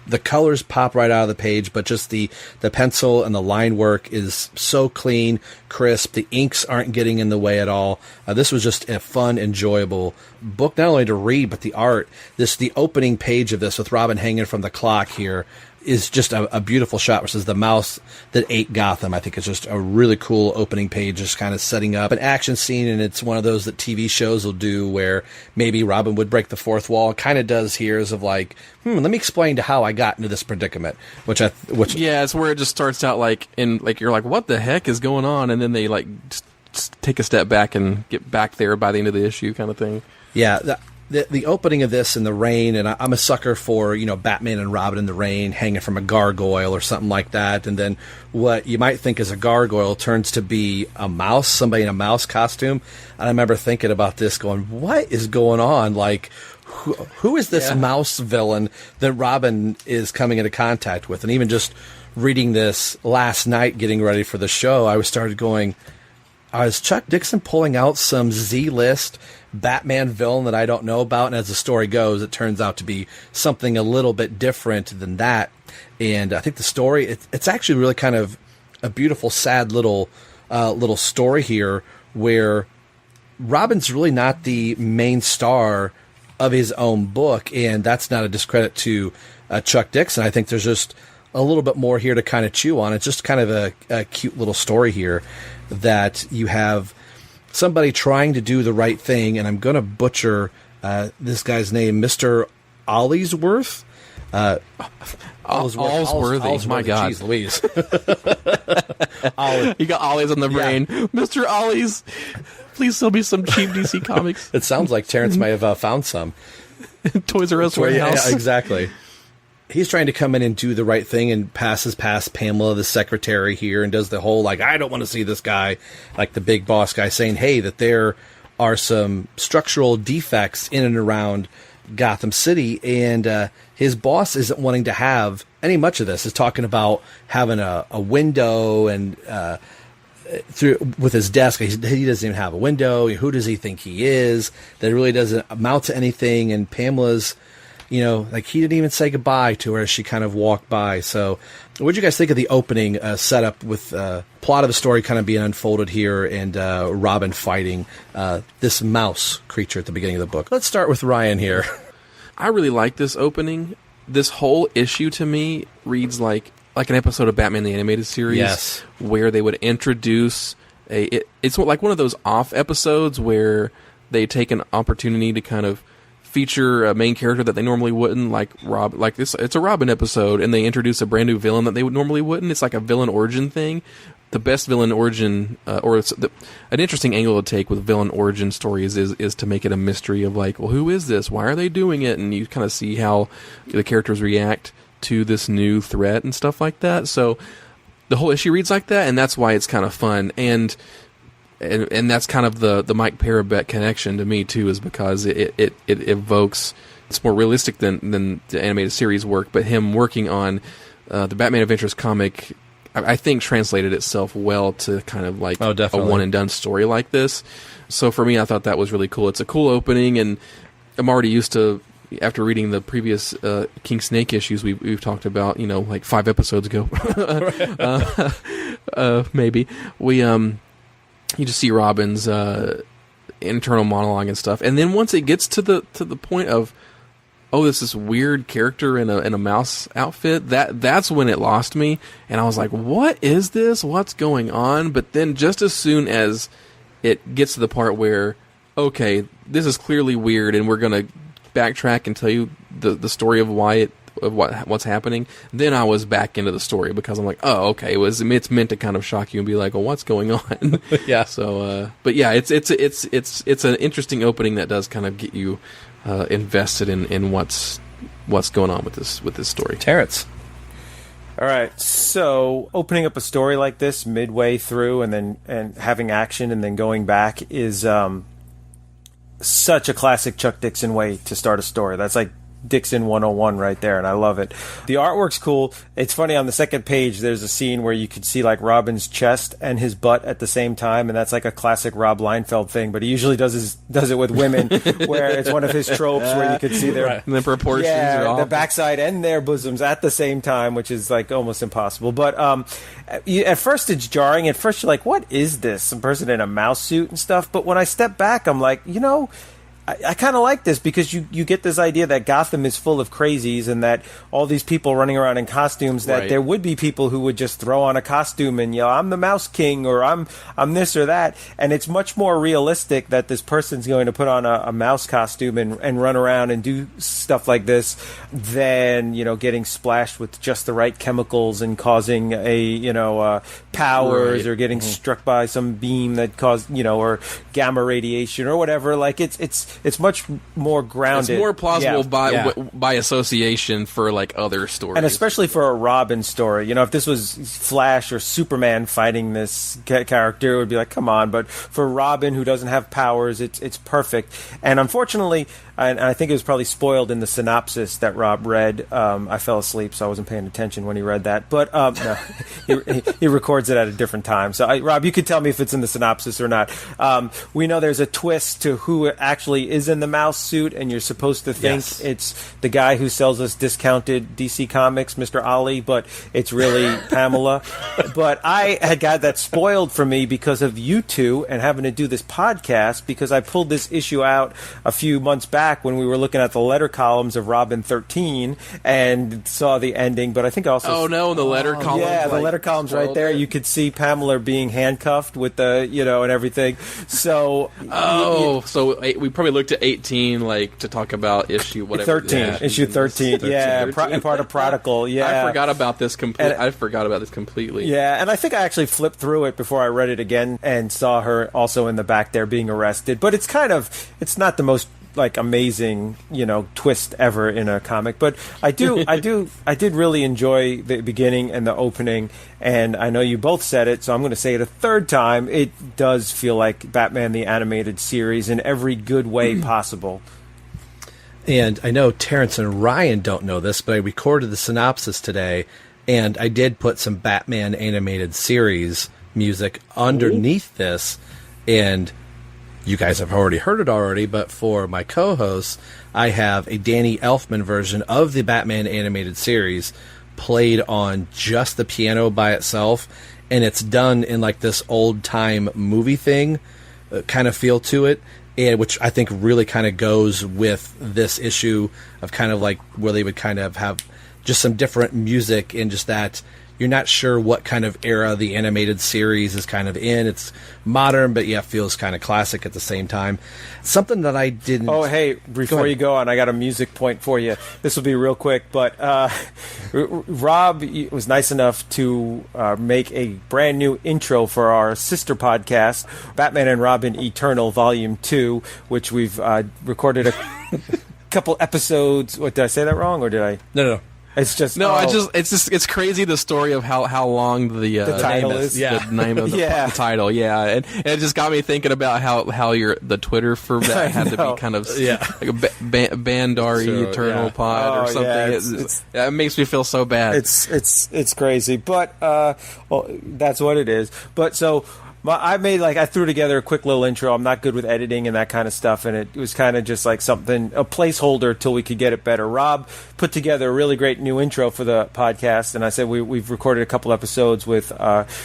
the colors pop right out of the page, but just the pencil and the line work is so clean, crisp. The inks aren't getting in the way at all. This was just a fun, enjoyable book, not only to read, but the art. The opening page of this with Robin hanging from the clock here is just a beautiful shot, which is the mouse that ate Gotham. I think it's just a really cool opening page, just kind of setting up an action scene, and it's one of those that TV shows will do where maybe Robin would break the fourth wall. It kind of does here, is of like, let me explain to how I got into this predicament, which yeah, it's where it just starts out like you're like, what the heck is going on, and then they like just take a step back and get back there by the end of the issue, kind of thing. Yeah. The opening of this in the rain, and I'm a sucker for, Batman and Robin in the rain hanging from a gargoyle or something like that, and then what you might think is a gargoyle turns to be a mouse, somebody in a mouse costume. And I remember thinking about this going, what is going on? Like, who is this mouse villain that Robin is coming into contact with? And even just reading this last night, getting ready for the show, I started going, is Chuck Dixon pulling out some Z-list Batman villain that I don't know about? And as the story goes, it turns out to be something a little bit different than that. And I think the story, it's actually really kind of a beautiful, sad little story here where Robin's really not the main star of his own book. And that's not a discredit to Chuck Dixon. I think there's just a little bit more here to kind of chew on. It's just kind of a cute little story here that you have somebody trying to do the right thing, and I'm going to butcher this guy's name, Mr. Olliesworth. Allsworthy, my God. Jeez Louise. You got Ollies on the brain. Yeah. Mr. Ollies, please sell me some cheap DC comics. It sounds like Terence may have found some. Toys R Us warehouse. Yeah, exactly. He's trying to come in and do the right thing and passes past Pamela, the secretary here, and does the whole, like, I don't want to see this guy, like the big boss guy, saying, hey, that there are some structural defects in and around Gotham City, and his boss isn't wanting to have any much of this. He's talking about having a window and through with his desk. He doesn't even have a window. Who does he think he is? That really doesn't amount to anything, and Pamela's, like he didn't even say goodbye to her as she kind of walked by. So what did you guys think of the opening setup with plot of the story kind of being unfolded here and Robin fighting this mouse creature at the beginning of the book? Let's start with Ryan here. I really like this opening. This whole issue to me reads like an episode of Batman the Animated Series. Yes. Where they would introduce it's like one of those off episodes where they take an opportunity to kind of feature a main character that they normally wouldn't, like it's a Robin episode, and they introduce a brand new villain that they normally wouldn't. It's like a villain origin thing. The best villain origin, an interesting angle to take with villain origin stories is to make it a mystery of like, well, who is this? Why are they doing it? And you kind of see how the characters react to this new threat and stuff like that. So the whole issue reads like that, and that's why it's kind of fun. And that's kind of the Mike Parobeck connection to me too, is because it evokes, it's more realistic than the animated series work, but him working on the Batman Adventures comic, I think translated itself well to kind of like a one and done story like this. So for me, I thought that was really cool. It's a cool opening, and I'm already used to, after reading the previous King Snake issues we've talked about, like 5 episodes ago, maybe you just see Robin's internal monologue and stuff, and then once it gets to the point of, oh, this weird character in a mouse outfit, that's when it lost me, and I was like, what is this? What's going on? But then just as soon as it gets to the part where, okay, this is clearly weird, and we're gonna backtrack and tell you the story of what's happening, then I was back into the story, because I'm like, oh, okay, it's meant to kind of shock you and be like, well, what's going on? Yeah. So, but yeah, it's an interesting opening that does kind of get you invested in what's going on with this story. Terrence. All right, so opening up a story like this midway through and having action and then going back is such a classic Chuck Dixon way to start a story. That's like Dixon 101 right there, and I love it. The artwork's cool. It's funny, on the second page, there's a scene where you could see like Robin's chest and his butt at the same time, and that's like a classic Rob Liefeld thing, but he usually does it with women, where it's one of his tropes where you could see their the proportions are off. the backside and their bosoms at the same time, which is like almost impossible. But at first it's jarring. At first you're like, what is this? Some person in a mouse suit and stuff. But when I step back, I'm like, I kind of like this, because you get this idea that Gotham is full of crazies, and that all these people running around in costumes, that there would be people who would just throw on a costume and yell, I'm the Mouse King, or I'm this or that. And it's much more realistic that this person's going to put on a mouse costume and run around and do stuff like this than, getting splashed with just the right chemicals and causing powers, or getting struck by some beam that caused, or gamma radiation or whatever. Like it's much more grounded. It's more plausible by association for like other stories, and especially for a Robin story. If this was Flash or Superman fighting this character, it would be like, come on. But for Robin, who doesn't have powers, it's perfect. And unfortunately, and I think it was probably spoiled in the synopsis that Rob read. I fell asleep, so I wasn't paying attention when he read that. But no, he records it at a different time. So, Rob, you could tell me if it's in the synopsis or not. We know there's a twist to who actually is in the mouse suit, and you're supposed to think it's the guy who sells us discounted DC Comics, Mr. Ali, but it's really Pamela. But I had got that spoiled for me because of you two and having to do this podcast, because I pulled this issue out a few months back when we were looking at the letter columns of Robin 13 and saw the ending. But I think also the letter columns. Yeah, the letter columns right there. You could see Pamela being handcuffed with the and everything. So so we probably looked at 18 to talk about issue 13, issue 13. 13. Yeah, 13. Part of Prodigal. Yeah, I forgot about this completely. Yeah, and I think I actually flipped through it before I read it again and saw her also in the back there being arrested. But it's not the most amazing twist ever in a comic, but I did really enjoy the beginning and the opening, and I know you both said it, so I'm going to say it a third time. It does feel like Batman the Animated Series in every good way possible. And I know Terence and Ryan don't know this, but I recorded the synopsis today, and I did put some Batman Animated Series music underneath this, and you guys have already heard it already, but for my co-hosts, I have a Danny Elfman version of the Batman Animated Series played on just the piano by itself, and it's done in this old-time movie thing kind of feel to it, and which I think really kind of goes with this issue of kind of where they would kind of have just some different music, and just that you're not sure what kind of era the animated series is kind of in. It's modern, but feels kind of classic at the same time. Something that I didn't... Oh, hey, before you go on, I got a music point for you. This will be real quick, but Rob was nice enough to make a brand new intro for our sister podcast, Batman and Robin Eternal Volume 2, which we've recorded a couple episodes. What, did I say that wrong, or did I... No. It's just it's crazy, the story of how long the title is. The name of the title, and it just got me thinking about how the Twitter for that had to be kind of like a Bandari Eternal Pod or something. It makes me feel so bad. It's crazy, but that's what it is. But so. I threw together a quick little intro. I'm not good with editing and that kind of stuff, and it was kind of just a placeholder till we could get it better. Rob put together a really great new intro for the podcast, and I said we've recorded a couple episodes with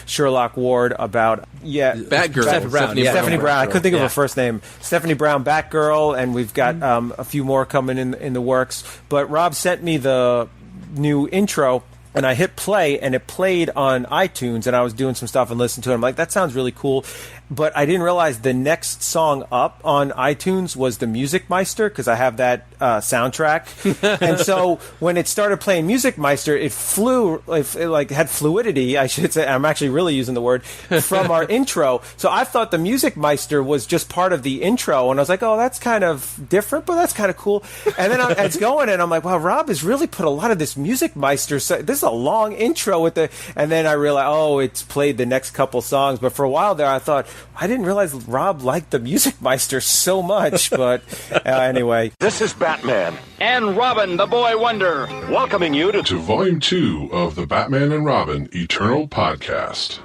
Sherlock Ward about Batgirl, Stephanie Brown. I couldn't think of her first name. Stephanie Brown, Batgirl, and we've got a few more coming in the works. But Rob sent me the new intro. And I hit play, and it played on iTunes, and I was doing some stuff and listening to it. I'm like, that sounds really cool. But I didn't realize the next song up on iTunes was the Music Meister, because I have that soundtrack. And so when it started playing Music Meister, it had fluidity, I should say. I'm actually really using the word, from our intro. So I thought the Music Meister was just part of the intro, and I was like, oh, that's kind of different, but that's kind of cool. And then it's going, and I'm like, wow, Rob has really put a lot of this Music Meister. So this this is a long intro with the, and then I realized, oh, it's played the next couple songs. But for a while there, I thought, I didn't realize Rob liked the Music Meister so much. But anyway. This is Batman. And Robin, the Boy Wonder. Welcoming you to Volume 2 of the Batman and Robin Eternal Podcast.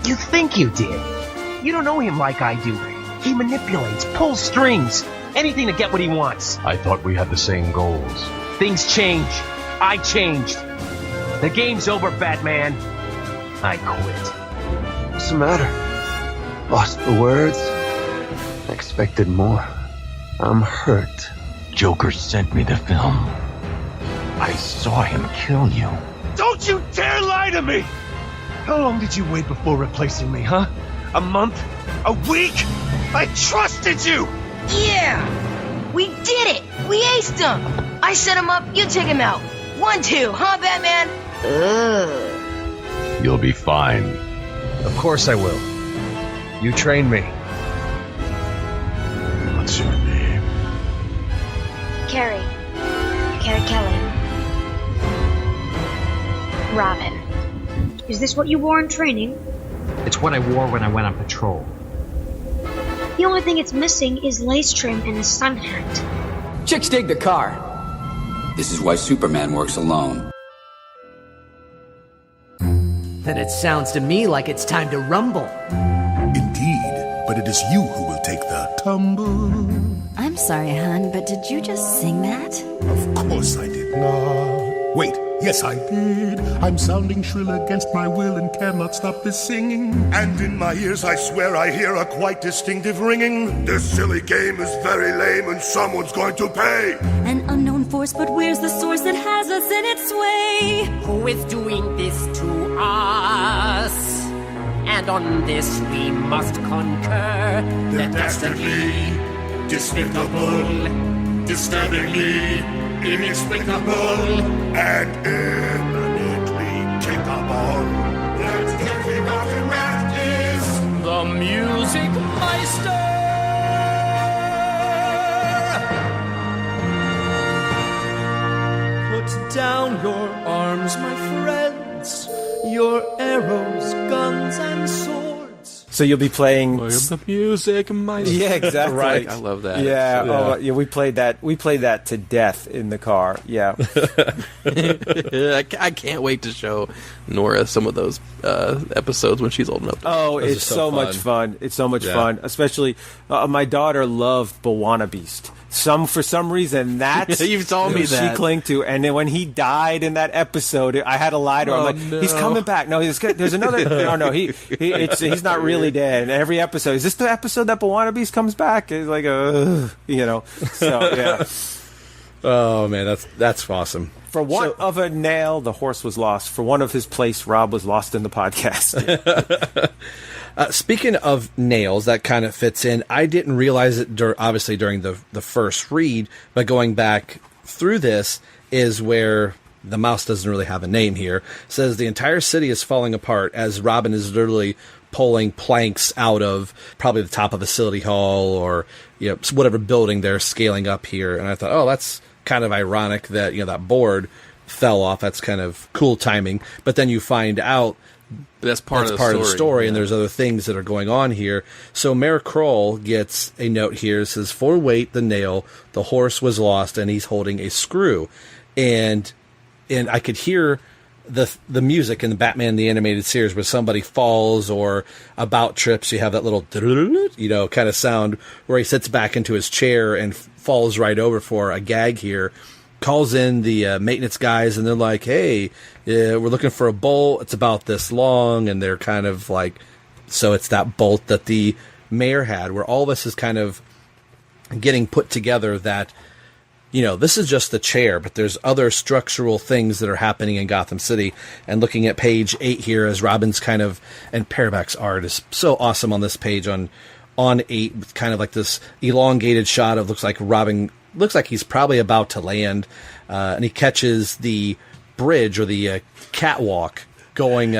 You think you did. You don't know him like I do. He manipulates, pulls strings, anything to get what he wants. I thought we had the same goals. Things change. I changed. The game's over, Batman. I quit. What's the matter? Lost for words? I expected more. I'm hurt. Joker sent me the film. I saw him kill you. Don't you dare lie to me! How long did you wait before replacing me, huh? A month? A week? I trusted you! Yeah! We did it! We aced him! I set him up, you take him out. 1-2, huh, Batman? Ugh. You'll be fine. Of course I will. You trained me. What's your name? Carrie Kelly. Robin. Is this what you wore in training? It's what I wore when I went on patrol. The only thing it's missing is lace trim and a sun hat. Chicks dig the car. This is why Superman works alone. Then it sounds to me like it's time to rumble. Indeed, but it is you who will take the tumble. I'm sorry, hon, but did you just sing that? Of course I did not. Wait, yes I did. I'm sounding shrill against my will and cannot stop this singing. And in my ears I swear I hear a quite distinctive ringing. This silly game is very lame and someone's going to pay. An unknown force, but where's the source that has us in its sway? Who is doing this to us? And on this we must concur. They're dastardly, despicable, disturbingly inexplicable, and imminently kickable. That deadly mountain rat is the Music Meister! Put down your arms, my friends, your arrows, guns, and swords. So you'll be playing the Music Meister. Yeah, exactly. Right. I love that. Yeah. Oh, yeah. We played that to death in the car. Yeah. I can't wait to show Nora some of those episodes when she's old enough. Oh, it's so much fun. It's so much fun. Especially my daughter loved Bawana Beast. For some reason, that's you told me that she clung to. And then when he died in that episode, I had to lie to her. I'm like, no. He's coming back. No, there's another. No, he's not really dead. And every episode, is this the episode that Bawana Beast comes back? It's like So yeah. Oh man, that's awesome. For one of a nail, the horse was lost. For one of his place, Rob was lost in the podcast. Speaking of nails, that kind of fits in. I didn't realize it, obviously, during the first read, but going back through this is where the mouse doesn't really have a name here. It says the entire city is falling apart as Robin is literally pulling planks out of probably the top of Facility Hall or whatever building they're scaling up here. And I thought, oh, that's kind of ironic that that board fell off. That's kind of cool timing. But then you find out that's part of the story, and there's other things that are going on here. So Mayor Kroll gets a note here. It says, for weight, the nail, the horse was lost, and he's holding a screw. And I could hear the music in the Batman the Animated Series where somebody falls or about trips. You have that little kind of sound where he sits back into his chair and falls right over for a gag here. Calls in the maintenance guys, and they're like, hey, we're looking for a bolt. It's about this long, and they're kind of like, so it's that bolt that the mayor had, where all this is kind of getting put together that, this is just the chair, but there's other structural things that are happening in Gotham City. And looking at page 8 here, as Robin's and Parobeck's art is so awesome on this page on 8, with kind of like this elongated shot of Robin looks like he's probably about to land, and he catches the bridge or the catwalk going,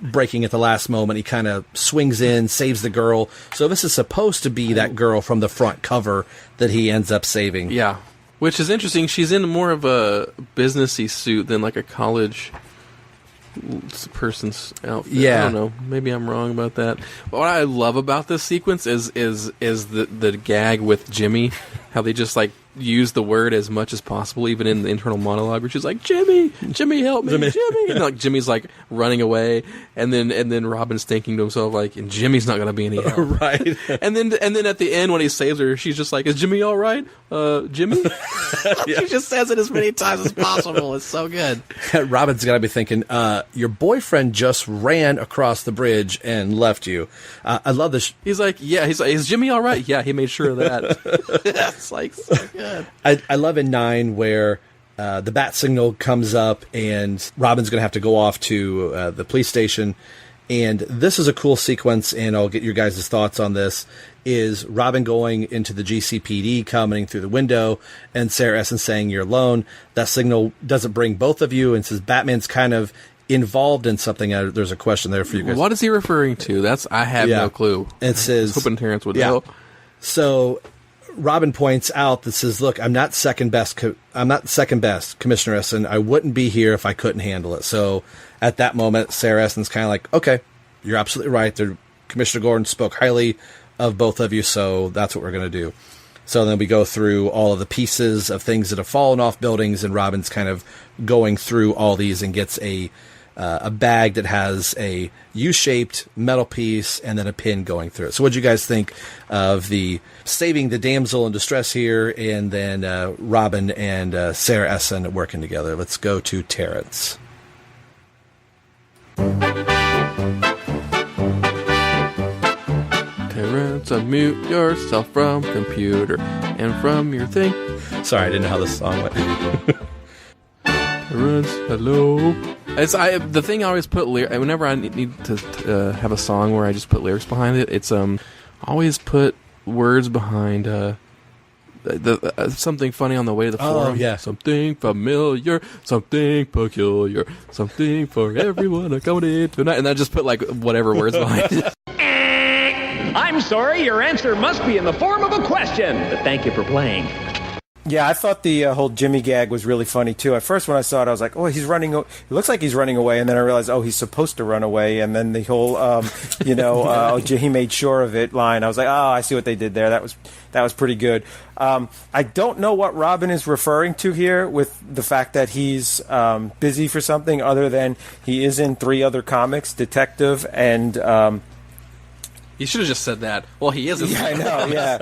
breaking at the last moment. He kind of swings in, saves the girl. So this is supposed to be that girl from the front cover that he ends up saving. Yeah. Which is interesting. She's in more of a businessy suit than like a college person's outfit. Yeah. I don't know. Maybe I'm wrong about that. But what I love about this sequence is the gag with Jimmy, how they just like use the word as much as possible, even in the internal monologue, where she's like, Jimmy, help me, Jimmy. And like Jimmy's like running away, and then Robin's thinking to himself like, and Jimmy's not gonna be any help. Right. And then at the end when he saves her, she's just like, is Jimmy all right? Jimmy? She just says it as many times as possible. It's so good. Robin's gotta be thinking, your boyfriend just ran across the bridge and left you. I love this. He's like, is Jimmy all right? Yeah, he made sure of that. It's like so good. I love in 9 where the bat signal comes up and Robin's going to have to go off to the police station. And this is a cool sequence, and I'll get your guys' thoughts on this, is Robin going into the GCPD, commenting through the window, and Sarah Essen saying, you're alone. That signal doesn't bring both of you, and says Batman's kind of involved in something. There's a question there for you guys. What is he referring to? I have no clue. It says, hoping Terence would know. So Robin points out that says, look, I'm not second best, Commissioner Essen. I wouldn't be here if I couldn't handle it. So at that moment, Sarah Essen's kind of like, okay, you're absolutely right. Commissioner Gordon spoke highly of both of you, so that's what we're going to do. So then we go through all of the pieces of things that have fallen off buildings, and Robin's kind of going through all these and gets a bag that has a U-shaped metal piece and then a pin going through it. So what do you guys think of the saving the damsel in distress here, and then Robin and Sarah Essen working together? Let's go to Terence. Terence, unmute yourself from computer and from your thing. Sorry, I didn't know how this song went. Terence, hello. The thing I always put whenever I need to have a song where I just put lyrics behind it. It's always put words behind something funny on the way to the forum. Yeah, something familiar, something peculiar, something for everyone coming in tonight, and I just put like whatever words behind it. I'm sorry, your answer must be in the form of a question, but thank you for playing. Yeah, I thought the whole Jimmy gag was really funny, too. At first, when I saw it, I was like, oh, he's running. It looks like he's running away. And then I realized, oh, he's supposed to run away. And then the whole, he made sure of it line. I was like, oh, I see what they did there. That was pretty good. I don't know what Robin is referring to here with the fact that he's busy for something other than he is in 3 other comics, Detective and... You should have just said that. Well, he isn't. Yeah, I know, yeah.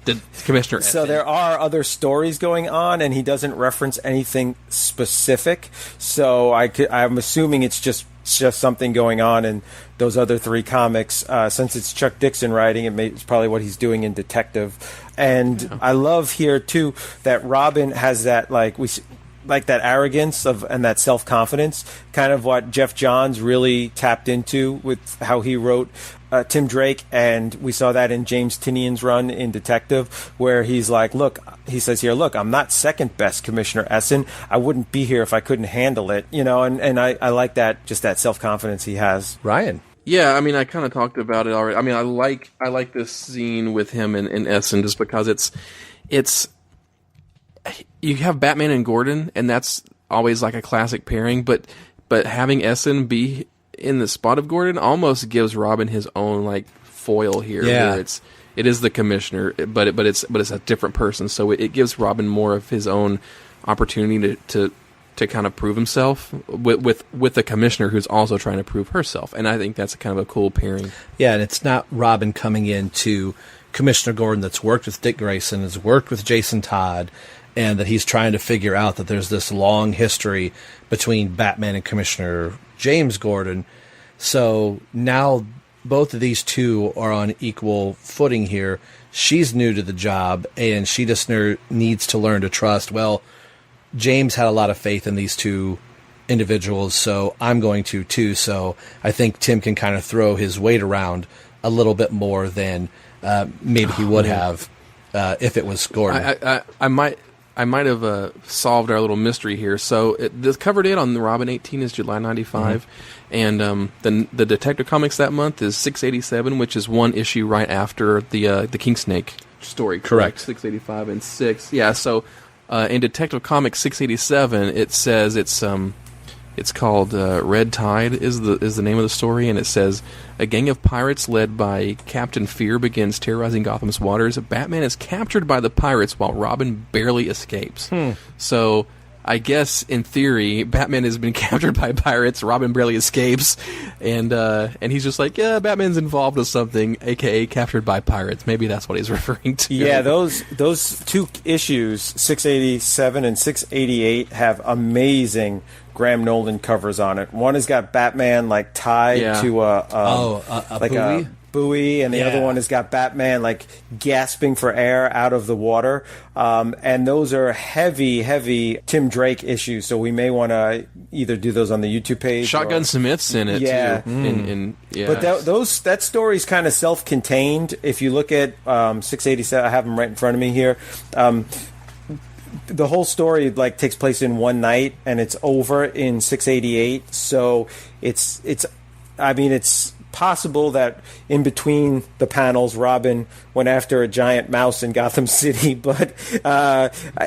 The Commissioner. So there are other stories going on, and he doesn't reference anything specific. So I'm assuming it's just something going on in those other 3 comics. Since it's Chuck Dixon writing, it's probably what he's doing in Detective. And I love here, too, that Robin has that, like that arrogance and that self-confidence, kind of what Jeff Johns really tapped into with how he wrote Tim Drake, and we saw that in James Tinian's run in Detective, where he's like, he says here, look, I'm not second best, Commissioner Essen. I wouldn't be here if I couldn't handle it, and I like that, just that self-confidence he has. Ryan. Yeah, I mean, I kind of talked about it already. I mean, I like this scene with him and Essen just because it's you have Batman and Gordon, and that's always like a classic pairing, but having Essen be in the spot of Gordon almost gives Robin his own like foil here. Yeah. Where it is the Commissioner, but it's a different person, so it gives Robin more of his own opportunity to kind of prove himself with the Commissioner, who's also trying to prove herself, and I think that's kind of a cool pairing. Yeah, and it's not Robin coming into Commissioner Gordon that's worked with Dick Grayson, has worked with Jason Todd, and that he's trying to figure out that there's this long history between Batman and Commissioner James Gordon. So now both of these two are on equal footing here. She's new to the job, and she just needs to learn to trust. Well, James had a lot of faith in these 2 individuals, so I'm going to too. So I think Tim can kind of throw his weight around a little bit more than maybe he would have if it was Gordon. I might have solved our little mystery here. So the cover date on the Robin 18 is July 95, and the Detective Comics that month is 687, which is 1 issue right after the King Snake story. Correct. 685 and 6. Yeah. So In Detective Comics 687, it says it's called Red Tide is the name of the story, and it says a gang of pirates led by Captain Fear begins terrorizing Gotham's waters. Batman is captured by the pirates while Robin barely escapes. So I guess in theory, Batman has been captured by pirates. Robin barely escapes, and he's just like, yeah, Batman's involved with something, aka captured by pirates. Maybe that's what he's referring to. Yeah, those 2 issues, 687 and 688, have amazing Graham Nolan covers on it. One has got Batman like tied to a buoy, and the other one has got Batman like gasping for air out of the water. And those are heavy Tim Drake issues, so we may want to either do those on the YouTube page. Shotgun Smith's in it too. But that story's kind of self-contained. If you look at 687, I have them right in front of me here. The whole story like takes place in one night, and it's over in 688. So it's possible that in between the panels, Robin went after a giant mouse in Gotham City, but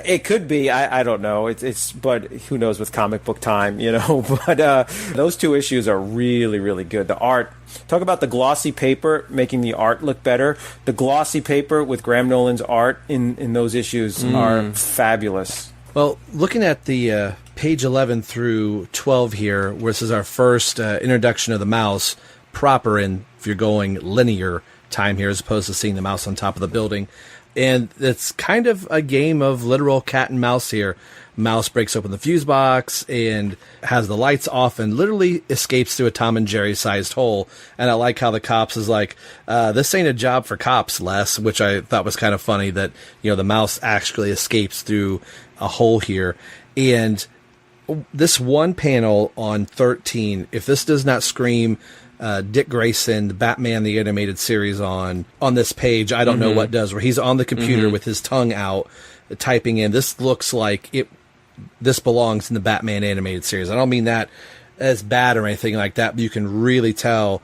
it could be. I don't know. But who knows with comic book time, you know? But those 2 issues are really, really good. The art. Talk about the glossy paper making the art look better. The glossy paper with Graham Nolan's art in those issues are fabulous. Well, looking at the page 11 through 12 here, where this is our first introduction of the mouse proper, in if you're going linear time here as opposed to seeing the mouse on top of the building. And it's kind of a game of literal cat and mouse here. Mouse breaks open the fuse box and has the lights off and literally escapes through a Tom and Jerry sized hole. And I like how the cops is like, this ain't a job for cops, Les, which I thought was kind of funny that, the mouse actually escapes through a hole here. And this one panel on 13, if this does not scream Dick Grayson, the Batman the Animated Series on this page, I don't know what does, where he's on the computer with his tongue out typing in. This looks like this belongs in the Batman Animated Series. I don't mean that as bad or anything like that, but you can really tell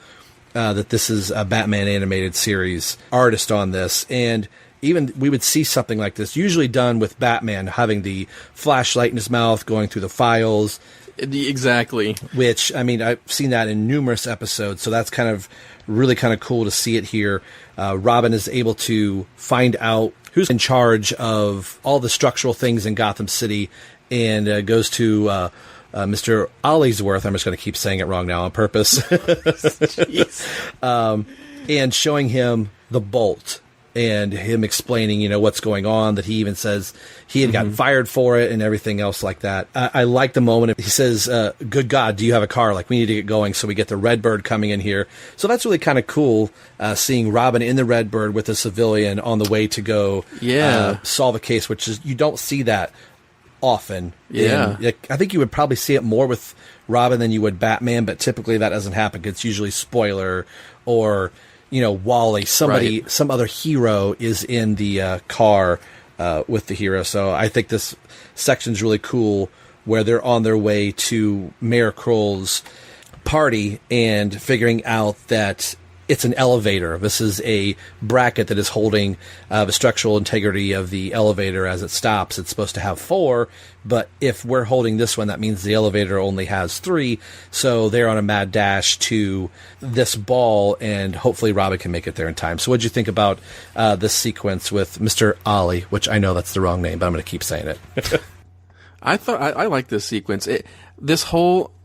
that this is a Batman Animated Series artist on this. And even we would see something like this, usually done with Batman having the flashlight in his mouth, going through the files. Exactly. Which, I mean, I've seen that in numerous episodes, so that's really kind of cool to see it here. Robin is able to find out who's in charge of all the structural things in Gotham City, and goes to Mr. Olliesworth. I'm just going to keep saying it wrong now on purpose. And showing him the bolt. And him explaining, what's going on, that he even says he had gotten fired for it and everything else like that. I like the moment. He says, good God, do you have a car? Like, we need to get going. So we get the Redbird coming in here. So that's really kind of cool, seeing Robin in the Redbird with a civilian on the way to go solve a case, which is, you don't see that often. Yeah. I think you would probably see it more with Robin than you would Batman, but typically that doesn't happen. It's usually Spoiler or Wally, some other hero is in the car with the hero. So I think this section's really cool, where they're on their way to Mayor Kroll's party and figuring out that it's an elevator. This is a bracket that is holding the structural integrity of the elevator as it stops. It's supposed to have 4, but if we're holding this one, that means the elevator only has 3. So they're on a mad dash to this ball, and hopefully Robin can make it there in time. So what'd you think about this sequence with Mr. Ollie, which I know that's the wrong name, but I'm going to keep saying it. I like this sequence. I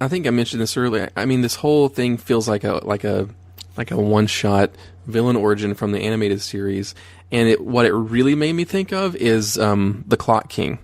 think I mentioned this earlier. I mean, this whole thing feels like a one-shot villain origin from the animated series, and what it really made me think of is the Clock King.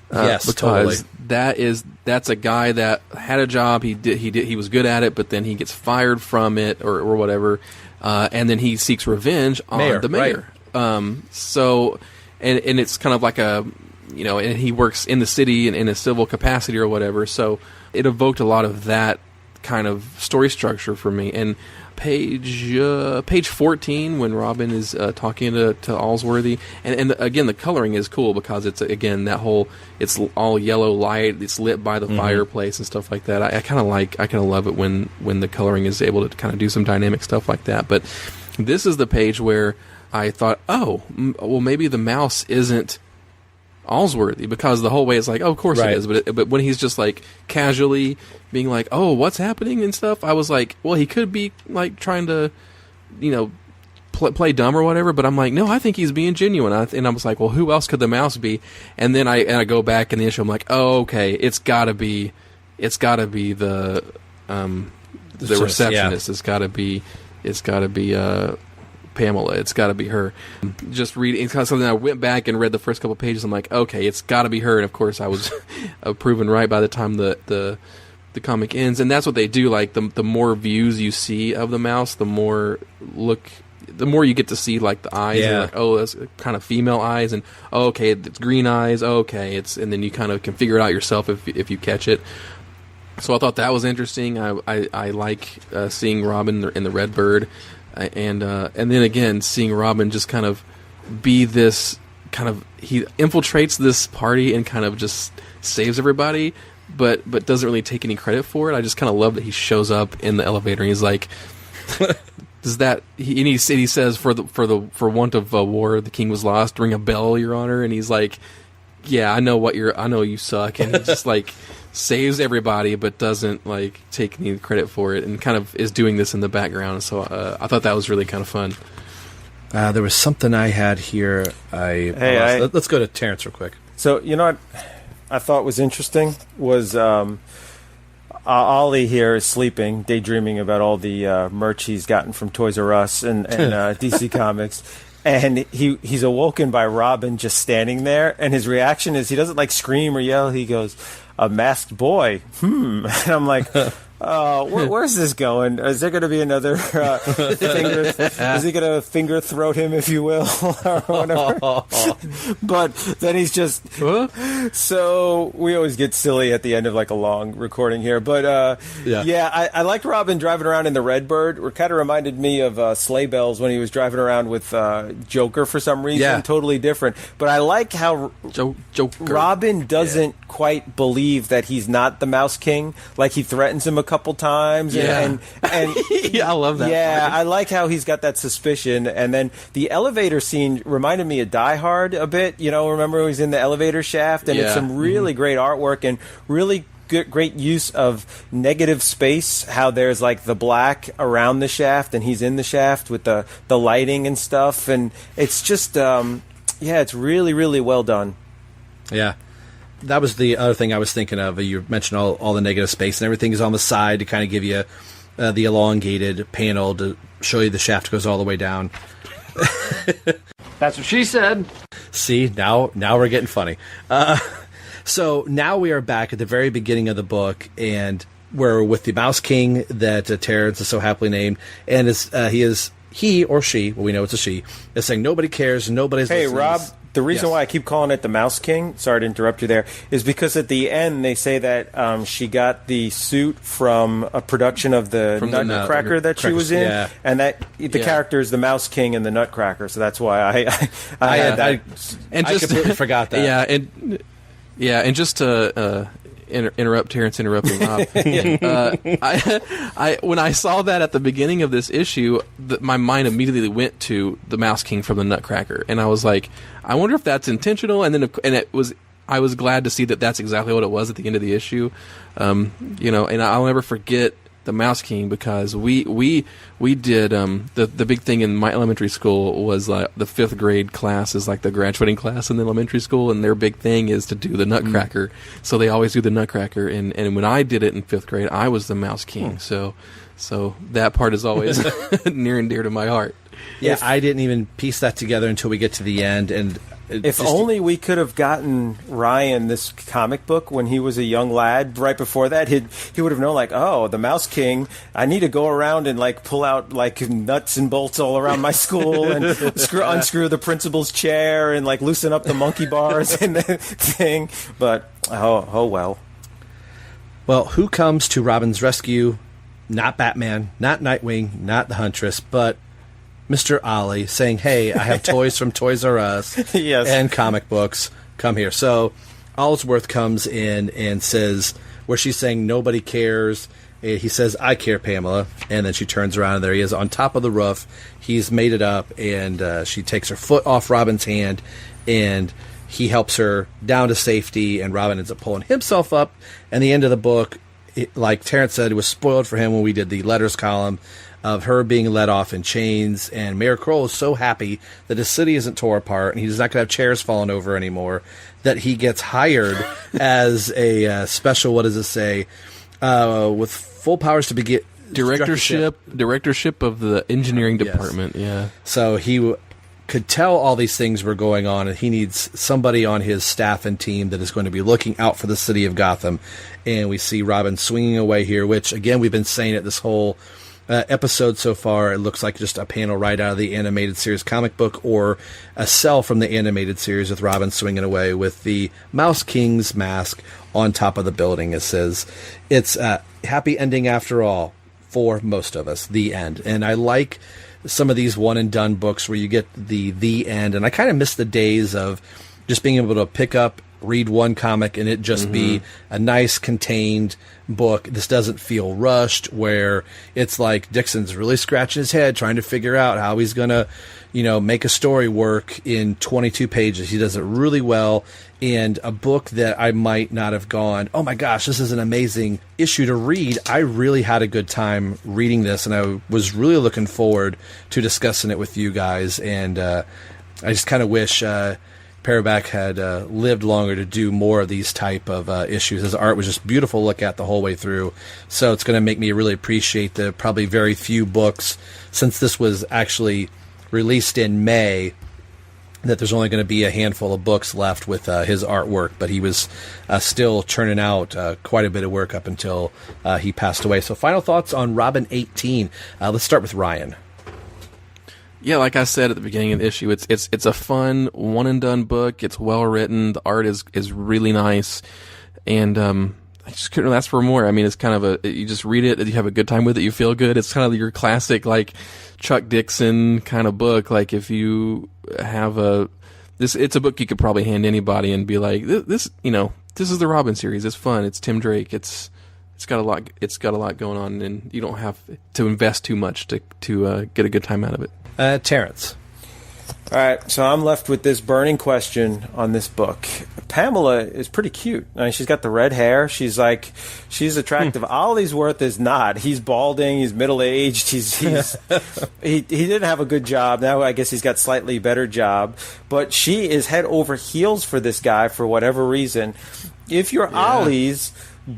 Yes, because totally. That's a guy that had a job. He was good at it, but then he gets fired from it or whatever, and then he seeks revenge on the mayor. Right. So it's kind of like and he works in the city in a civil capacity or whatever. So it evoked a lot of that kind of story structure for me. And page 14, when Robin is talking to Allsworthy, and again, the coloring is cool because it's it's all yellow light, it's lit by the fireplace and stuff like that. I kind of love it when the coloring is able to kind of do some dynamic stuff like that. But this is the page where I thought, oh, well, maybe the mouse isn't Allsworthy, because the whole way it's like, oh, of course it is, but when he's just like casually being like, oh, what's happening and stuff, I was like, well, he could be like trying to, play dumb or whatever, but I'm like, no, I think he's being genuine. And I was like, well, who else could the mouse be? And then I go back in the issue, I'm like, oh, okay, it's gotta be the receptionist. Yeah. It's gotta be Pamela. It's gotta be her. Just reading, it's kind of something I went back and read the first couple pages. I'm like, okay, it's gotta be her. And of course, I was proven right by the time the comic ends. And that's what they do. Like the more views you see of the mouse, the more you get to see like the eyes. Yeah. And like, oh, that's kind of female eyes, and oh, okay, it's green eyes. Oh, okay, and then you kind of can figure it out yourself if you catch it. So I thought that was interesting. I like seeing Robin in the Redbird, and then again seeing Robin just kind of be this kind of, he infiltrates this party and kind of just saves everybody, but doesn't really take any credit for it. I just kind of love that he shows up in the elevator and he's like, does that? He says for want of war the king was lost. Ring a bell, Your Honor. And he's like, yeah, I know you suck, and he just like saves everybody, but doesn't like take any credit for it, and kind of is doing this in the background. So I thought that was really kind of fun. There was something I had here. Let's go to Terence real quick. So you know what I thought was interesting was Ollie here is sleeping, daydreaming about all the merch he's gotten from Toys R Us and DC Comics. And he's awoken by Robin just standing there, and his reaction is he doesn't like scream or yell. He goes, "A masked boy." And I'm like, where's this going? Is there going to be another finger? Is he going to finger throat him, if you will, or whatever? But then he's just so we always get silly at the end of like a long recording here. But I liked Robin driving around in the Redbird. It kind of reminded me of Sleigh Bells when he was driving around with Joker for some reason. Yeah. Totally different. But I like how Joker. Robin doesn't quite believe that he's not the Mouse King. Like he threatens him a couple times, and I love that. Yeah, part. I like how he's got that suspicion. And then the elevator scene reminded me of Die Hard a bit. You know, remember when he's in the elevator shaft, and it's some really great artwork and really great use of negative space. How there's like the black around the shaft, and he's in the shaft with the lighting and stuff, and it's just it's really, really well done. Yeah. That was the other thing I was thinking of. You mentioned all the negative space, and everything is on the side to kind of give you the elongated panel to show you the shaft goes all the way down. That's what she said. See, now we're getting funny. So now we are back at the very beginning of the book, and we're with the Mouse King that Terence is so happily named, and he or she, well, we know it's a she, is saying nobody cares, nobody's listening. Hey, Rob. The reason why I keep calling it the Mouse King, sorry to interrupt you there, is because at the end they say that she got the suit from a production of the Nutcracker that she was in, and that the character is the Mouse King in the Nutcracker, so that's why I had that. I completely forgot that. And just to interrupt Terence interrupting Rob, I when I saw that at the beginning of this issue, my mind immediately went to the Mouse King from the Nutcracker, and I was like, I wonder if that's intentional. And then I was glad to see that that's exactly what it was at the end of the issue. And I'll never forget the Mouse King, because we did the big thing in my elementary school was like the 5th grade class is like the graduating class in the elementary school, and their big thing is to do the Nutcracker. So they always do the Nutcracker, and when I did it in 5th grade, I was the Mouse King. So that part is always near and dear to my heart. Yeah, I didn't even piece that together until we get to the end, and if only we could have gotten Ryan this comic book when he was a young lad. Right before that, he would have known, like, oh, the Mouse King. I need to go around and like pull out like nuts and bolts all around my school and unscrew the principal's chair and like loosen up the monkey bars and the thing. But oh well. Well, who comes to Robin's rescue? Not Batman, not Nightwing, not the Huntress, but Mr. Ollie, saying, hey, I have toys from Toys R Us and comic books. Come here. So Allsworth comes in and says, where she's saying nobody cares, he says, I care, Pamela. And then she turns around, and there he is on top of the roof. He's made it up, and she takes her foot off Robin's hand, and he helps her down to safety, and Robin ends up pulling himself up. And the end of the book, like Terence said, it was spoiled for him when we did the letters column of her being let off in chains. And Mayor Kroll is so happy that his city isn't tore apart and he's not going to have chairs falling over anymore, that he gets hired as a special, what does it say, with full powers to begin directorship of the engineering department. Yes. Yeah. So he could tell all these things were going on, and he needs somebody on his staff and team that is going to be looking out for the city of Gotham. And we see Robin swinging away here, which, again, we've been saying it this whole episode so far. It looks like just a panel right out of the animated series comic book, or a cell from the animated series with Robin swinging away with the Mouse King's mask on top of the building. It says, it's a happy ending after all for most of us, the end. And I like some of these one and done books where you get the end, and I kind of miss the days of just being able to pick up, read one comic, and it just be a nice contained book. This doesn't feel rushed, where it's like Dixon's really scratching his head trying to figure out how he's gonna, make a story work in 22 pages. He does it really well. And a book that I might not have gone, oh my gosh, this is an amazing issue to read. I really had a good time reading this, and I was really looking forward to discussing it with you guys. And I just kind of wish Parobeck had lived longer to do more of these type of issues. His art was just beautiful to look at the whole way through. So it's going to make me really appreciate the probably very few books, since this was actually released in May, that there's only going to be a handful of books left with his artwork, but he was still churning out quite a bit of work up until he passed away. So final thoughts on Robin 18. Let's start with Ryan. Yeah, like I said at the beginning of the issue, it's a fun one and done book. It's well written. The art is really nice, and I just couldn't ask for more. I mean, it's kind of you just read it, you have a good time with it, you feel good. It's kind of your classic like Chuck Dixon kind of book. Like if you have it's a book you could probably hand anybody and be like, this is the Robin series. It's fun. It's Tim Drake. It's got a lot. It's got a lot going on, and you don't have to invest too much to get a good time out of it. Terence. All right, so I'm left with this burning question on this book. Pamela is pretty cute. I mean, she's got the red hair. She's attractive. Ollie'sworth is not. He's balding. He's middle-aged. He didn't have a good job. Now I guess he's got slightly better job. But she is head over heels for this guy for whatever reason. If you're Ollie's,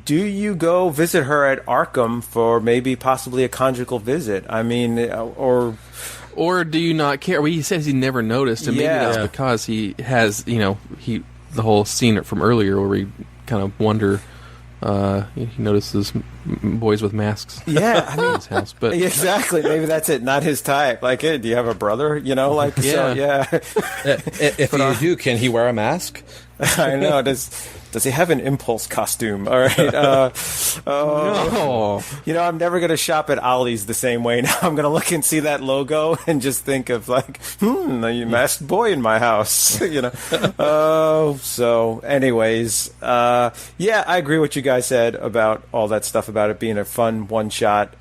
do you go visit her at Arkham for maybe possibly a conjugal visit? I mean, Or do you not care? Well, he says he never noticed, and maybe that's because he has, the whole scene from earlier where we kind of wonder. He notices boys with masks. Yeah, I mean, in his house, but exactly. Maybe that's it. Not his type. Like, hey, do you have a brother? So, yeah. If you do, can he wear a mask? I know. Does he have an Impulse costume? All right. No. I'm never going to shop at Ollie's the same way now. I'm going to look and see that logo and just think of like, a masked boy in my house. So anyways, I agree with what you guys said about all that stuff about it being a fun one-shot,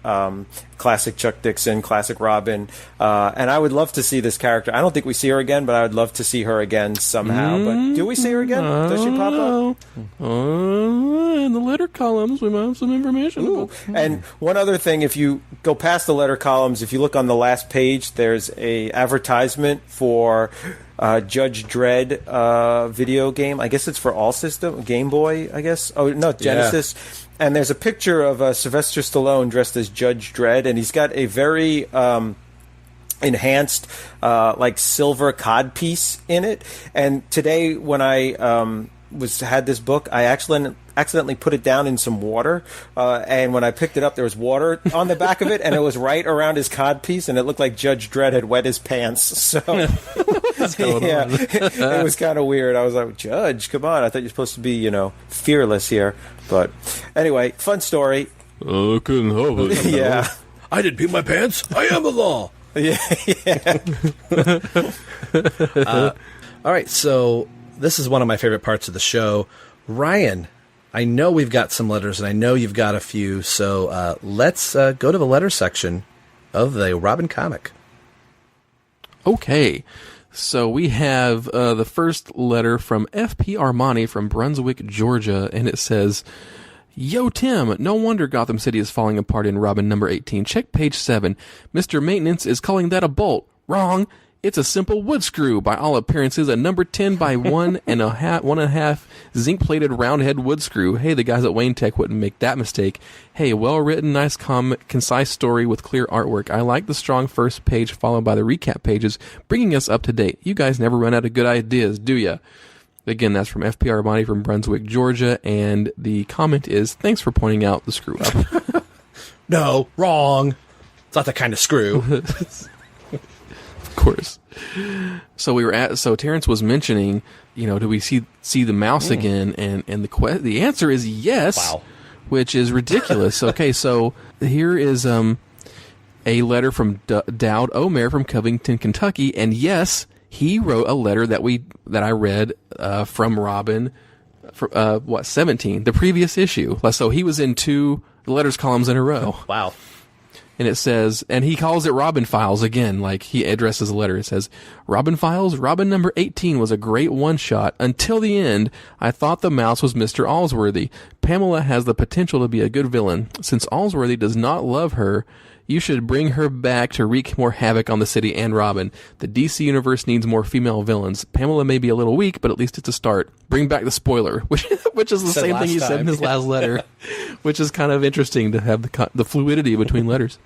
classic Chuck Dixon, classic Robin. And I would love to see this character. I don't think we see her again, but I would love to see her again somehow. But do we see her again? Does she pop up? In the letter columns, we might have some information. Ooh. And one other thing, if you go past the letter columns, if you look on the last page, there's a advertisement for Judge Dredd video game. I guess it's for all system, Game Boy, I guess. Oh, no, Genesis. Yeah. And there's a picture of Sylvester Stallone dressed as Judge Dredd, and he's got a very enhanced silver codpiece in it. And today when I had this book, I accidentally put it down in some water, and when I picked it up, there was water on the back of it, and it was right around his codpiece, and it looked like Judge Dredd had wet his pants. So it was kind of weird. I was like, Judge, come on! I thought you're supposed to be, fearless here. But anyway, fun story. I couldn't help it. Yeah, I didn't pee my pants. I am the law. Yeah. All right, so this is one of my favorite parts of the show. Ryan, I know we've got some letters, and I know you've got a few, so let's go to the letter section of the Robin comic. Okay. So we have the first letter from F.P. Armani from Brunswick, Georgia, and it says, Yo, Tim, no wonder Gotham City is falling apart in Robin number 18. Check page 7. Mr. Maintenance is calling that a bolt. Wrong. It's a simple wood screw. By all appearances, a number 10 by 1.5 zinc-plated round-head wood screw. Hey, the guys at Wayne Tech wouldn't make that mistake. Hey, well-written, nice, concise story with clear artwork. I like the strong first page followed by the recap pages, bringing us up to date. You guys never run out of good ideas, do ya? Again, that's from FPR Armani from Brunswick, Georgia, and the comment is, thanks for pointing out the screw-up. No, wrong. It's not that kind of screw. Of course. So Terence was mentioning, do we see the mouse again? And the answer is yes. Wow. Which is ridiculous. Okay, so here is a letter from Dowd Omer from Covington, Kentucky, and yes, he wrote a letter that I read from Robin for 17, the previous issue. So he was in 2 letters columns in a row. Wow. And it says, and he calls it Robin Files again, like he addresses a letter. It says, Robin Files, Robin number 18 was a great one-shot. Until the end, I thought the mouse was Mr. Allsworthy. Pamela has the potential to be a good villain. Since Allsworthy does not love her, you should bring her back to wreak more havoc on the city and Robin. The DC universe needs more female villains. Pamela may be a little weak, but at least it's a start. Bring back the spoiler, which is the same thing he said in his last letter, which is kind of interesting to have the fluidity between letters.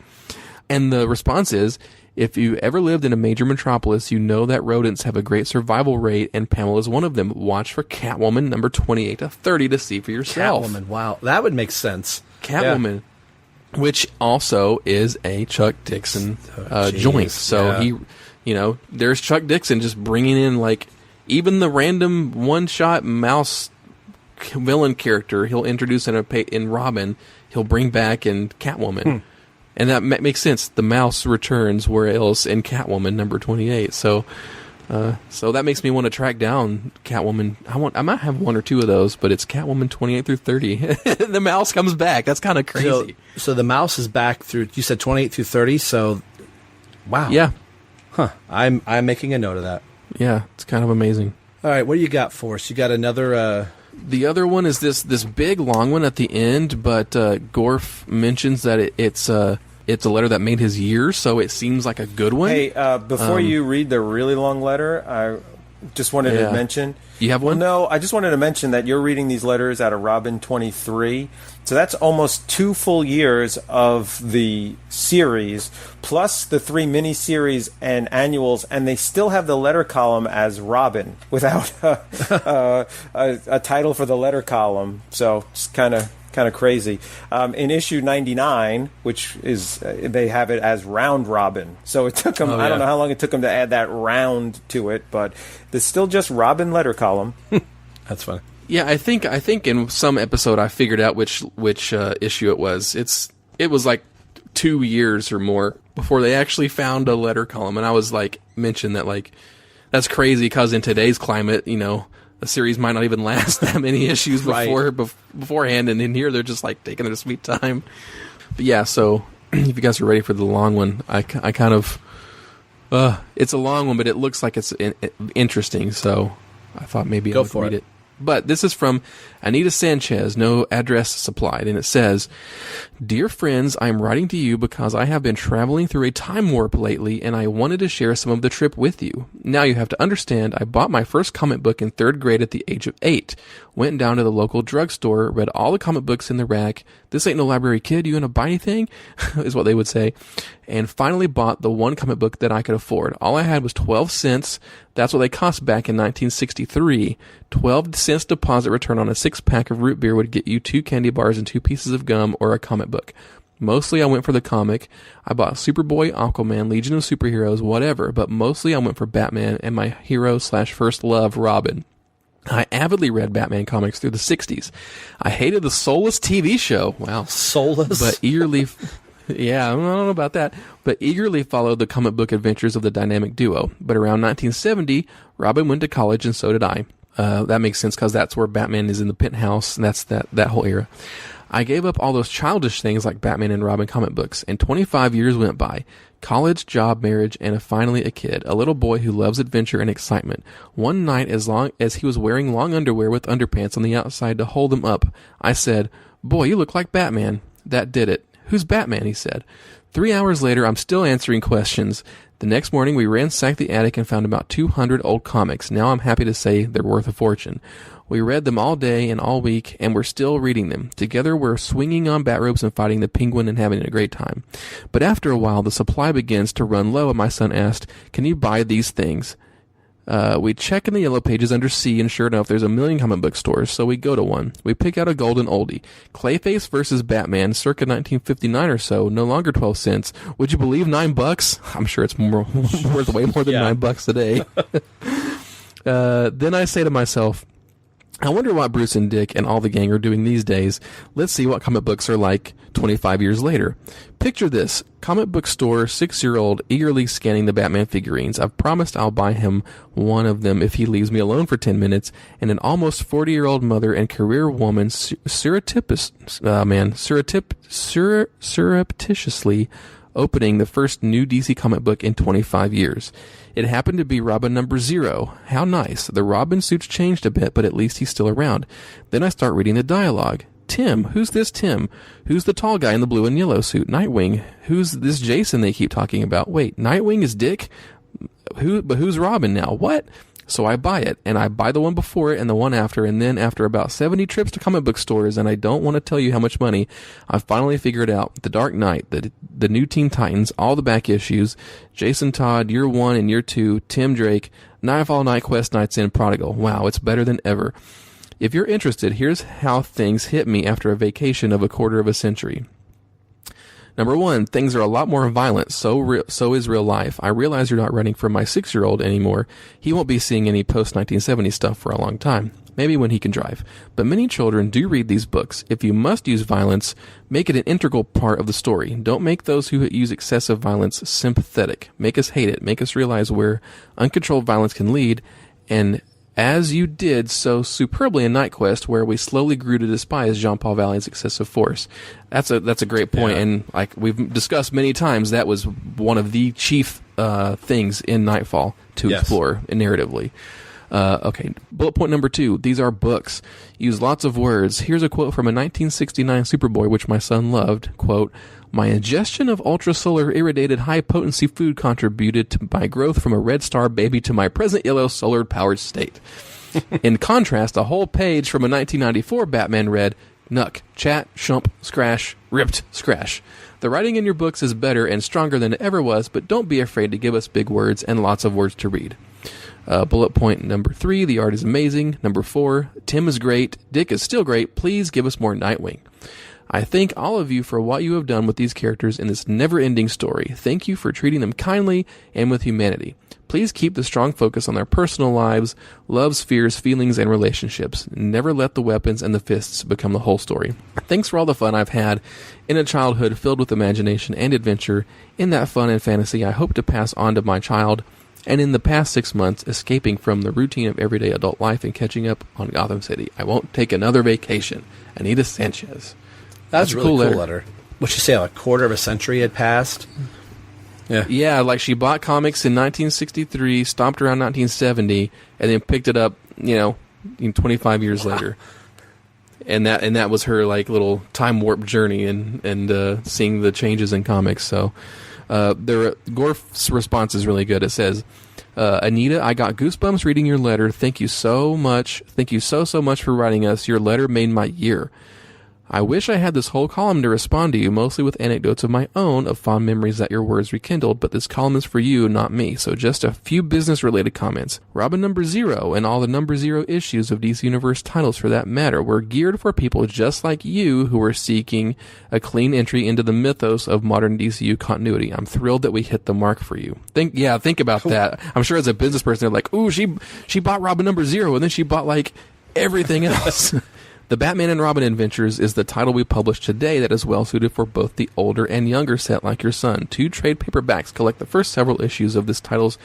And the response is, if you ever lived in a major metropolis, you know that rodents have a great survival rate, and Pamela's one of them. Watch for Catwoman number 28 to 30 to see for yourself. Catwoman, wow. That would make sense. Catwoman. Yeah. Which also is a Chuck Dixon joint. So there's Chuck Dixon just bringing in even the random one-shot mouse villain character he'll introduce in Robin, he'll bring back in Catwoman. And that makes sense. The mouse returns where else in Catwoman number 28. So that makes me want to track down Catwoman. I might have 1 or 2 of those, but it's Catwoman 28 through 30. The mouse comes back. That's kind of crazy. So the mouse is back through, you said 28 through 30, so wow. Yeah. Huh. I'm making a note of that. Yeah, it's kind of amazing. All right, what do you got for us? You got another The other one is this big long one at the end, but Gorf mentions that it's a letter that made his year, so it seems like a good one. Hey, before you read the really long letter, I just wanted to mention... You have one? Well, no, I just wanted to mention that you're reading these letters out of Robin 23, so that's almost 2 full years of the series, plus the 3 mini-series and annuals, and they still have the letter column as Robin, without a title for the letter column, so it's kind of crazy. In issue 99, which is they have it as Round Robin. So it took them, I don't know how long it took them to add that round to it, but there's still just Robin letter column. That's funny. Yeah, I think in some episode I figured out which issue it was. It was like 2 years or more before they actually found a letter column, and I was mentioned that that's crazy because in today's climate, a series might not even last that many issues beforehand, and in here they're just taking their sweet time. But yeah, so if you guys are ready for the long one, I kind of it's a long one, but it looks like it's interesting, so I thought maybe I would read it. But this is from Anita Sanchez, no address supplied, and it says, Dear friends, I'm writing to you because I have been traveling through a time warp lately, and I wanted to share some of the trip with you. Now you have to understand, I bought my first comic book in 3rd grade at the age of 8. Went down to the local drugstore, read all the comic books in the rack. This ain't no library, kid. You gonna buy anything? is what they would say. And finally bought the one comic book that I could afford. All I had was 12 cents. That's what they cost back in 1963. 12 cents deposit return on a 6-pack of root beer would get you 2 candy bars and 2 pieces of gum or a comic book. Mostly I went for the comic. I bought Superboy, Aquaman, Legion of Superheroes, whatever, but mostly I went for Batman and my hero/first love, Robin. I avidly read Batman comics through the 60s. I hated the soulless TV show. Wow. Soulless? But eagerly... Yeah, I don't know about that, but eagerly followed the comic book adventures of the dynamic duo. But around 1970, Robin went to college and so did I. That makes sense because that's where Batman is in the penthouse, and that's that whole era. I gave up all those childish things like Batman and Robin comic books, and 25 years went by. College, job, marriage, and finally a kid. A little boy who loves adventure and excitement. One night, as long as he was wearing long underwear with underpants on the outside to hold them up, I said, "Boy, you look like Batman." That did it. "Who's Batman?" he said. 3 hours later, I'm still answering questions. The next morning, we ransacked the attic and found about 200 old comics. Now I'm happy to say they're worth a fortune. We read them all day and all week, and we're still reading them. Together, we're swinging on bat ropes and fighting the penguin and having a great time. But after a while, the supply begins to run low, and my son asked, "Can you buy these things?" We check in the yellow pages under C, and sure enough, there's a million comic book stores, so we go to one. We pick out a golden oldie. Clayface versus Batman, circa 1959 or so, no longer 12 cents. Would you believe $9? I'm sure it's worth way more than $9 today. Then I say to myself, I wonder what Bruce and Dick and all the gang are doing these days. Let's see what comic books are like 25 years later. Picture this. Comic book store 6-year-old eagerly scanning the Batman figurines. I've promised I'll buy him one of them if he leaves me alone for 10 minutes. And an almost 40-year-old mother and career woman surreptitiously opening the first new DC comic book in 25 years. It happened to be Robin number 0. How nice. The Robin suit's changed a bit, but at least he's still around. Then I start reading the dialogue. Tim. Who's this Tim? Who's the tall guy in the blue and yellow suit? Nightwing. Who's this Jason they keep talking about? Wait, Nightwing is Dick? But who's Robin now? What? So I buy it, and I buy the one before it and the one after, and then after about 70 trips to comic book stores, and I don't want to tell you how much money, I finally figured out The Dark Knight, the new Teen Titans, all the back issues, Jason Todd, Year 1 and Year 2, Tim Drake, Nightfall, Night Quest, Night's End, Prodigal. Wow, it's better than ever. If you're interested, here's how things hit me after a vacation of a quarter of a century. Number 1, things are a lot more violent. So is real life. I realize you're not writing for my 6-year-old anymore. He won't be seeing any post-1970 stuff for a long time. Maybe when he can drive. But many children do read these books. If you must use violence, make it an integral part of the story. Don't make those who use excessive violence sympathetic. Make us hate it. Make us realize where uncontrolled violence can lead. And as you did so superbly in Night Quest, where we slowly grew to despise Jean-Paul Valley's excessive force. That's a great point, and like we've discussed many times, that was one of the chief things in Nightfall to explore narratively. Okay, bullet point number 2. These are books. Use lots of words. Here's a quote from a 1969 Superboy, which my son loved. Quote, "My ingestion of ultrasolar irradiated high-potency food contributed to my growth from a red star baby to my present yellow solar-powered state." In contrast, a whole page from a 1994 Batman read, "Nuck, chat, shump, scrash, ripped, scrash." The writing in your books is better and stronger than it ever was, but don't be afraid to give us big words and lots of words to read. Bullet point number 3, the art is amazing. Number 4, Tim is great. Dick is still great. Please give us more Nightwing. I thank all of you for what you have done with these characters in this never-ending story. Thank you for treating them kindly and with humanity. Please keep the strong focus on their personal lives, loves, fears, feelings, and relationships. Never let the weapons and the fists become the whole story. Thanks for all the fun I've had in a childhood filled with imagination and adventure. In that fun and fantasy, I hope to pass on to my child. And in the past 6 months, escaping from the routine of everyday adult life and catching up on Gotham City. I won't take another vacation. Anita Sanchez. That's a really cool letter. What'd she say, like a quarter of a century had passed? Yeah, like she bought comics in 1963, stopped around 1970, and then picked it up, 25 years later. And that was her like little time warp journey and seeing the changes in comics. So Gorf's response is really good. It says, Anita, I got goosebumps reading your letter. Thank you so much. Thank you so much for writing us. Your letter made my year. I wish I had this whole column to respond to you, mostly with anecdotes of my own, of fond memories that your words rekindled, but this column is for you, not me, so just a few business-related comments. Robin number 0 and all the number 0 issues of DC Universe titles for that matter were geared for people just like you who are seeking a clean entry into the mythos of modern DCU continuity. I'm thrilled that we hit the mark for you. Think about that. I'm sure as a business person, they're like, ooh, she bought Robin number 0, and then she bought, like, everything else. The Batman and Robin Adventures is the title we published today that is well suited for both the older and younger set like your son. 2 trade paperbacks collect the first several issues of this title's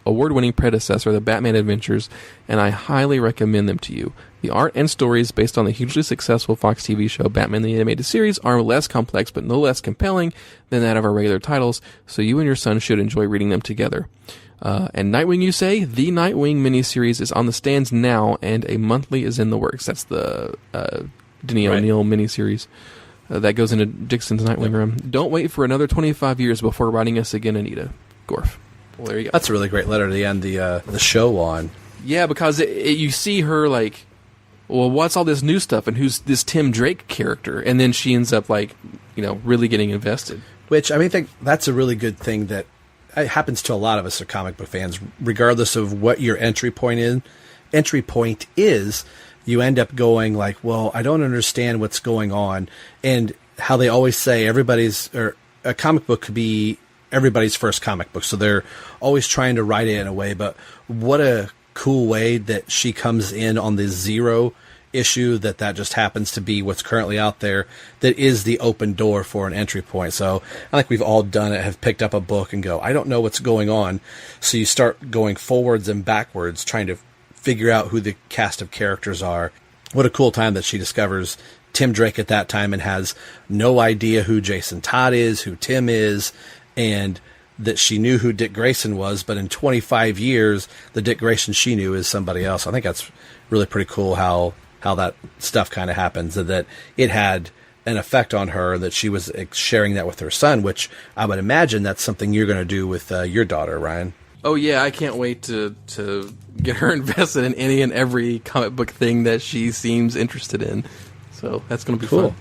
award-winning predecessor, The Batman Adventures, and I highly recommend them to you. The art and stories based on the hugely successful Fox TV show Batman the Animated Series are less complex but no less compelling than that of our regular titles, so you and your son should enjoy reading them together. And Nightwing, you say? The Nightwing miniseries is on the stands now, and a monthly is in the works. That's the Denny O'Neil miniseries that goes into Dixon's Nightwing run. Don't wait for another 25 years before writing us again, Anita. Gorf. Well, there you go. That's a really great letter to end the show on. Yeah, because you see her like, well, what's all this new stuff, and who's this Tim Drake character? And then she ends up like, really getting invested. Which, I think that's a really good thing that happens to a lot of us as comic book fans, regardless of what your entry point is, you end up going like, well, I don't understand what's going on. And how they always say a comic book could be everybody's first comic book. So they're always trying to write it in a way, but what a cool way that she comes in on the zero issue that just happens to be what's currently out there that is the open door for an entry point. So I think we've all done it, have picked up a book and go, I don't know what's going on. So you start going forwards and backwards trying to figure out who the cast of characters are. What a cool time that she discovers Tim Drake at that time and has no idea who Jason Todd is, who Tim is, and that she knew who Dick Grayson was, but in 25 years, the Dick Grayson she knew is somebody else. I think that's really pretty cool how that stuff kind of happens, and that it had an effect on her, that she was sharing that with her son, which I would imagine that's something you're going to do with your daughter, Ryan. Oh, yeah, I can't wait to get her invested in any and every comic book thing that she seems interested in. So that's going to be cool. Fun.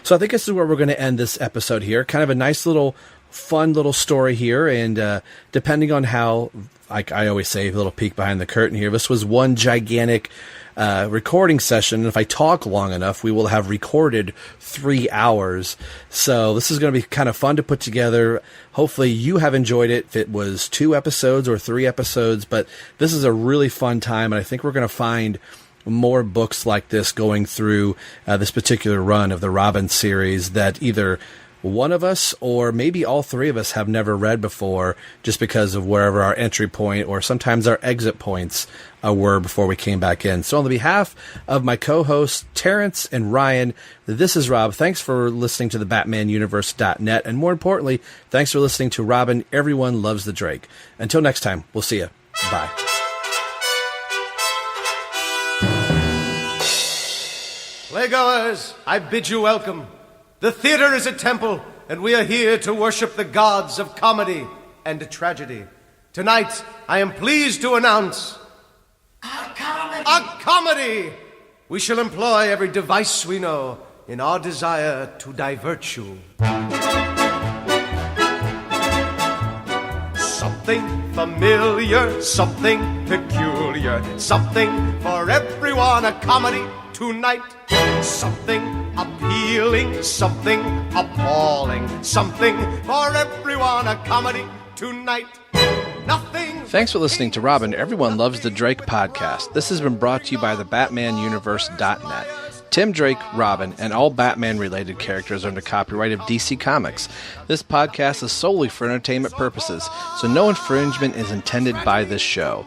So I think this is where we're going to end this episode here. Kind of a nice little, fun little story here, and depending on how, like I always say, a little peek behind the curtain here, this was one gigantic recording session. If I talk long enough, we will have recorded 3 hours. So this is going to be kind of fun to put together. Hopefully you have enjoyed it, if it was 2 episodes or 3 episodes, but this is a really fun time, and I think we're going to find more books like this going through this particular run of the Robin series that either one of us or maybe all 3 of us have never read before, just because of wherever our entry point or sometimes our exit points were before we came back in. So on the behalf of my co-hosts Terence and Ryan, this is Rob. Thanks for listening to the BatmanUniverse.net, and more importantly, thanks for listening to Robin, Everyone Loves the Drake. Until next time, we'll see you. Bye. Playgoers, I bid you welcome. The theater is a temple, and we are here to worship the gods of comedy and tragedy. Tonight, I am pleased to announce a comedy! We shall employ every device we know in our desire to divert you. Something familiar, something peculiar, something for everyone, a comedy tonight. Something appealing, something appalling, something for everyone, a comedy tonight. Nothing. Thanks for listening to Robin, Everyone Loves the Drake podcast. This has been brought to you by the BatmanUniverse.net. Tim Drake, Robin, and all Batman-related characters are under copyright of DC Comics. This podcast is solely for entertainment purposes, so no infringement is intended by this show.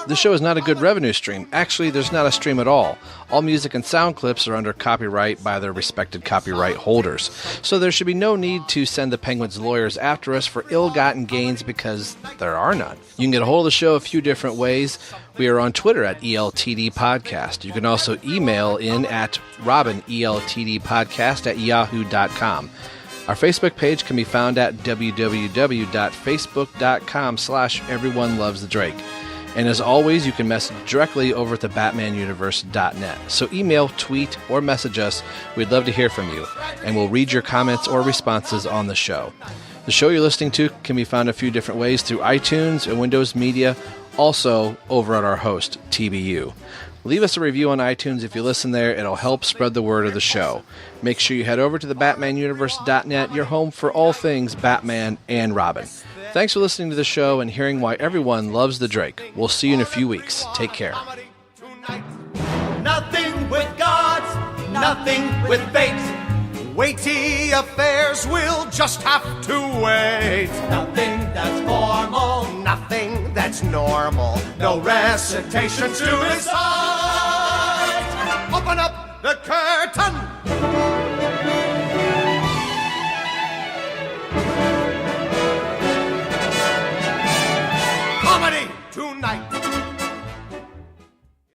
This show is not a good revenue stream. Actually, there's not a stream at all. All music and sound clips are under copyright by their respected copyright holders. So there should be no need to send the Penguins lawyers after us for ill-gotten gains, because there are none. You can get a hold of the show a few different ways. We are on Twitter at ELTD Podcast. You can also email in at robineltdpodcast@yahoo.com. Our Facebook page can be found at www.facebook.com/everyonelovesthedrake. And as always, you can message directly over at the BatmanUniverse.net. So email, tweet, or message us. We'd love to hear from you, and we'll read your comments or responses on the show. The show you're listening to can be found a few different ways through iTunes and Windows Media, also over at our host, TBU. Leave us a review on iTunes if you listen there. It'll help spread the word of the show. Make sure you head over to the BatmanUniverse.net, your home for all things Batman and Robin. Thanks for listening to the show and hearing why everyone loves the Drake. We'll see you in a few weeks. Take care. Nothing with gods, nothing with fate. Weighty affairs will just have to wait. Nothing that's formal. Nothing that's normal. No recitation to recite. Open up the curtain.